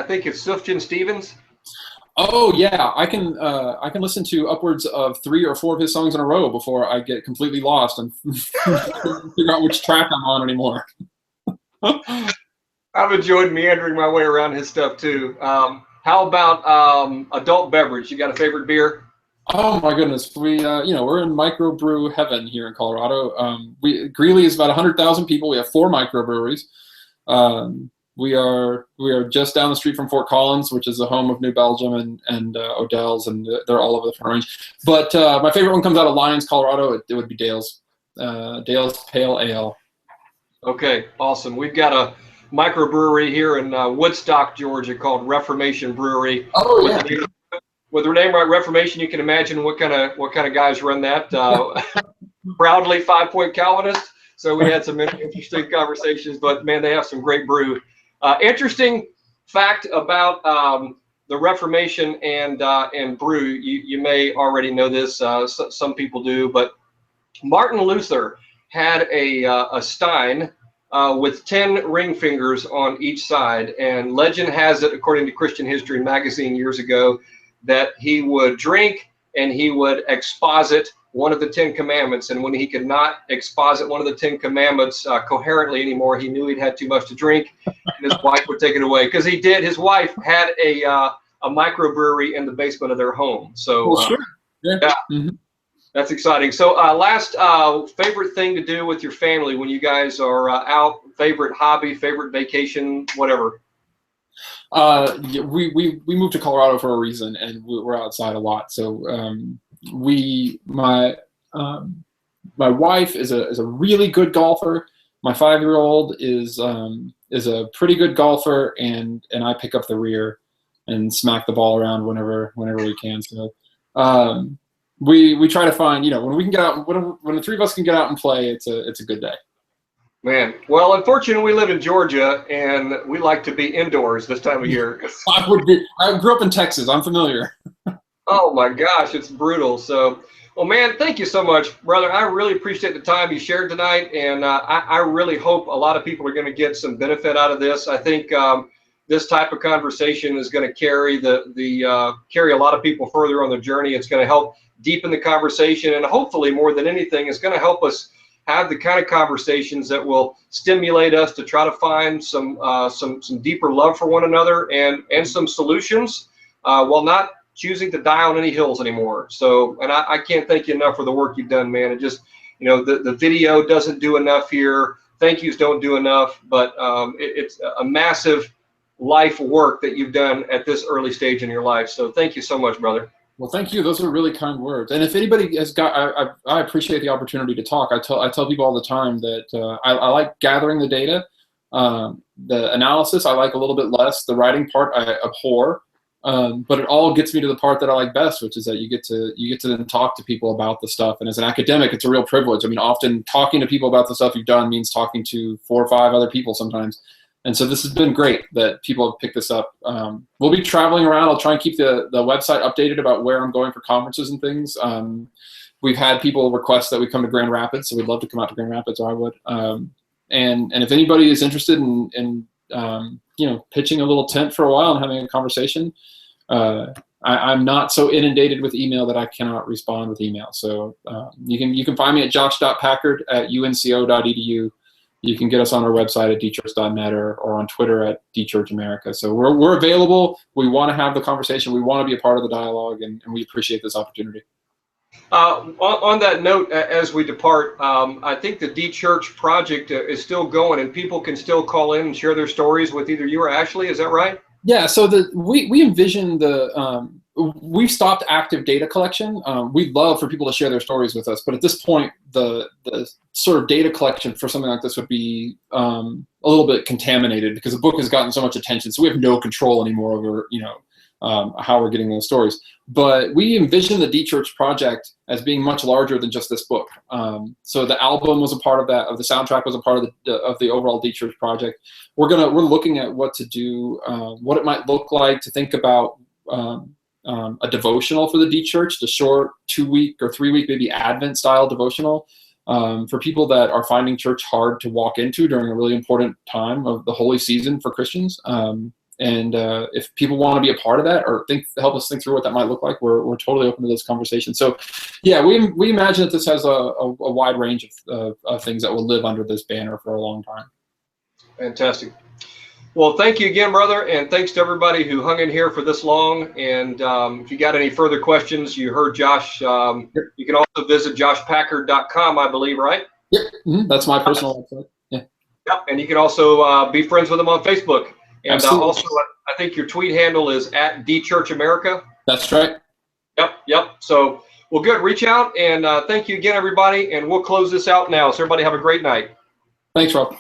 A: think it's Sufjan Stevens?
B: Oh yeah, I can listen to upwards of 3 or 4 of his songs in a row before I get completely lost and figure out which track I'm on anymore.
A: I've enjoyed meandering my way around his stuff too. How about adult beverage? You got a favorite beer?
B: Oh my goodness, we're in microbrew heaven here in Colorado. Greeley is about 100,000 people. We have 4 microbreweries. We are just down the street from Fort Collins, which is the home of New Belgium and Odell's, and they're all over the front range. But my favorite one comes out of Lyons, Colorado. It would be Dale's Pale Ale.
A: Okay, awesome. We've got a microbrewery here in Woodstock, Georgia, called Reformation Brewery.
B: Oh yeah.
A: With their name right, Reformation, you can imagine what kind of guys run that. Proudly 5-point Calvinist. So we had some interesting conversations, but man, they have some great brew. Interesting fact about the Reformation and brew. You may already know this. Some people do, but Martin Luther had a stein with 10 ring fingers on each side, and legend has it, according to Christian History magazine years ago, that he would drink and he would exposit one of the 10 commandments, and when he could not exposit one of the 10 commandments coherently anymore, he knew he'd had too much to drink, and his wife would take it away. Because he did, his wife had a microbrewery in the basement of their home. So
B: well, sure. Yeah.
A: Mm-hmm. That's exciting. So last favorite thing to do with your family when you guys are out, favorite hobby, favorite vacation, whatever.
B: We moved to Colorado for a reason, and we're outside a lot. So my wife is a really good golfer. My 5-year-old is a pretty good golfer, and I pick up the rear and smack the ball around whenever we can. So we try to find, when we can get out, when the 3 of us can get out and play, it's a good day.
A: Man, well, unfortunately, we live in Georgia, and we like to be indoors this time of year.
B: I grew up in Texas. I'm familiar.
A: Oh my gosh, it's brutal. So, well, man, thank you so much, brother. I really appreciate the time you shared tonight, and I really hope a lot of people are going to get some benefit out of this. I think this type of conversation is going to carry carry a lot of people further on their journey. It's going to help deepen the conversation, and hopefully, more than anything, it's going to help us have the kind of conversations that will stimulate us to try to find some deeper love for one another and some solutions while not choosing to die on any hills anymore. So, and I can't thank you enough for the work you've done, man. It just, the video doesn't do enough here. Thank yous don't do enough, but it's a massive life work that you've done at this early stage in your life. So thank you so much, brother.
B: Well, thank you. Those are really kind words. And if anybody has got, I appreciate the opportunity to talk. I tell people all the time that I like gathering the data, the analysis I like a little bit less. The writing part I abhor, but it all gets me to the part that I like best, which is that you get to then talk to people about the stuff. And as an academic, it's a real privilege. I mean, often talking to people about the stuff you've done means talking to 4 or 5 other people sometimes. And so this has been great that people have picked this up. We'll be traveling around. I'll try and keep the website updated about where I'm going for conferences and things. We've had people request that we come to Grand Rapids, so we'd love to come out to Grand Rapids, or I would. And if anybody is interested in pitching a little tent for a while and having a conversation, I'm not so inundated with email that I cannot respond with email. So you can find me at josh.packard@unco.edu. You can get us on our website at dchurch.net or on Twitter at dchurchamerica. So we're available. We want to have the conversation. We want to be a part of the dialogue, and we appreciate this opportunity.
A: On that note, as we depart, I think the D-Church project is still going, and people can still call in and share their stories with either you or Ashley. Is that right?
B: Yeah. So we envision we've stopped active data collection. We'd love for people to share their stories with us, but at this point, the sort of data collection for something like this would be a little bit contaminated because the book has gotten so much attention. So we have no control anymore over how we're getting those stories. But we envision the D-Church project as being much larger than just this book. So the album was a part of that. The soundtrack was a part of the overall D-Church project. We're looking at what to do, what it might look like to think about. A devotional for the D-Church, the short 2-week or 3-week maybe Advent style devotional for people that are finding church hard to walk into during a really important time of the holy season for Christians. And if people want to be a part of that or help us think through what that might look like, we're totally open to those conversations. So, yeah, we imagine that this has a wide range of things that will live under this banner for a long time. Fantastic.
A: Well, thank you again, brother, and thanks to everybody who hung in here for this long. And if you got any further questions, you heard Josh. You can also visit joshpackard.com, I believe, right?
B: Yep, that's my personal website. Yeah.
A: Yep, and you can also be friends with them on Facebook. And also, I think your tweet handle is @DChurchAmerica.
B: That's right.
A: Yep. So, well, good. Reach out, and thank you again, everybody. And we'll close this out now. So everybody have a great night.
B: Thanks, Rob.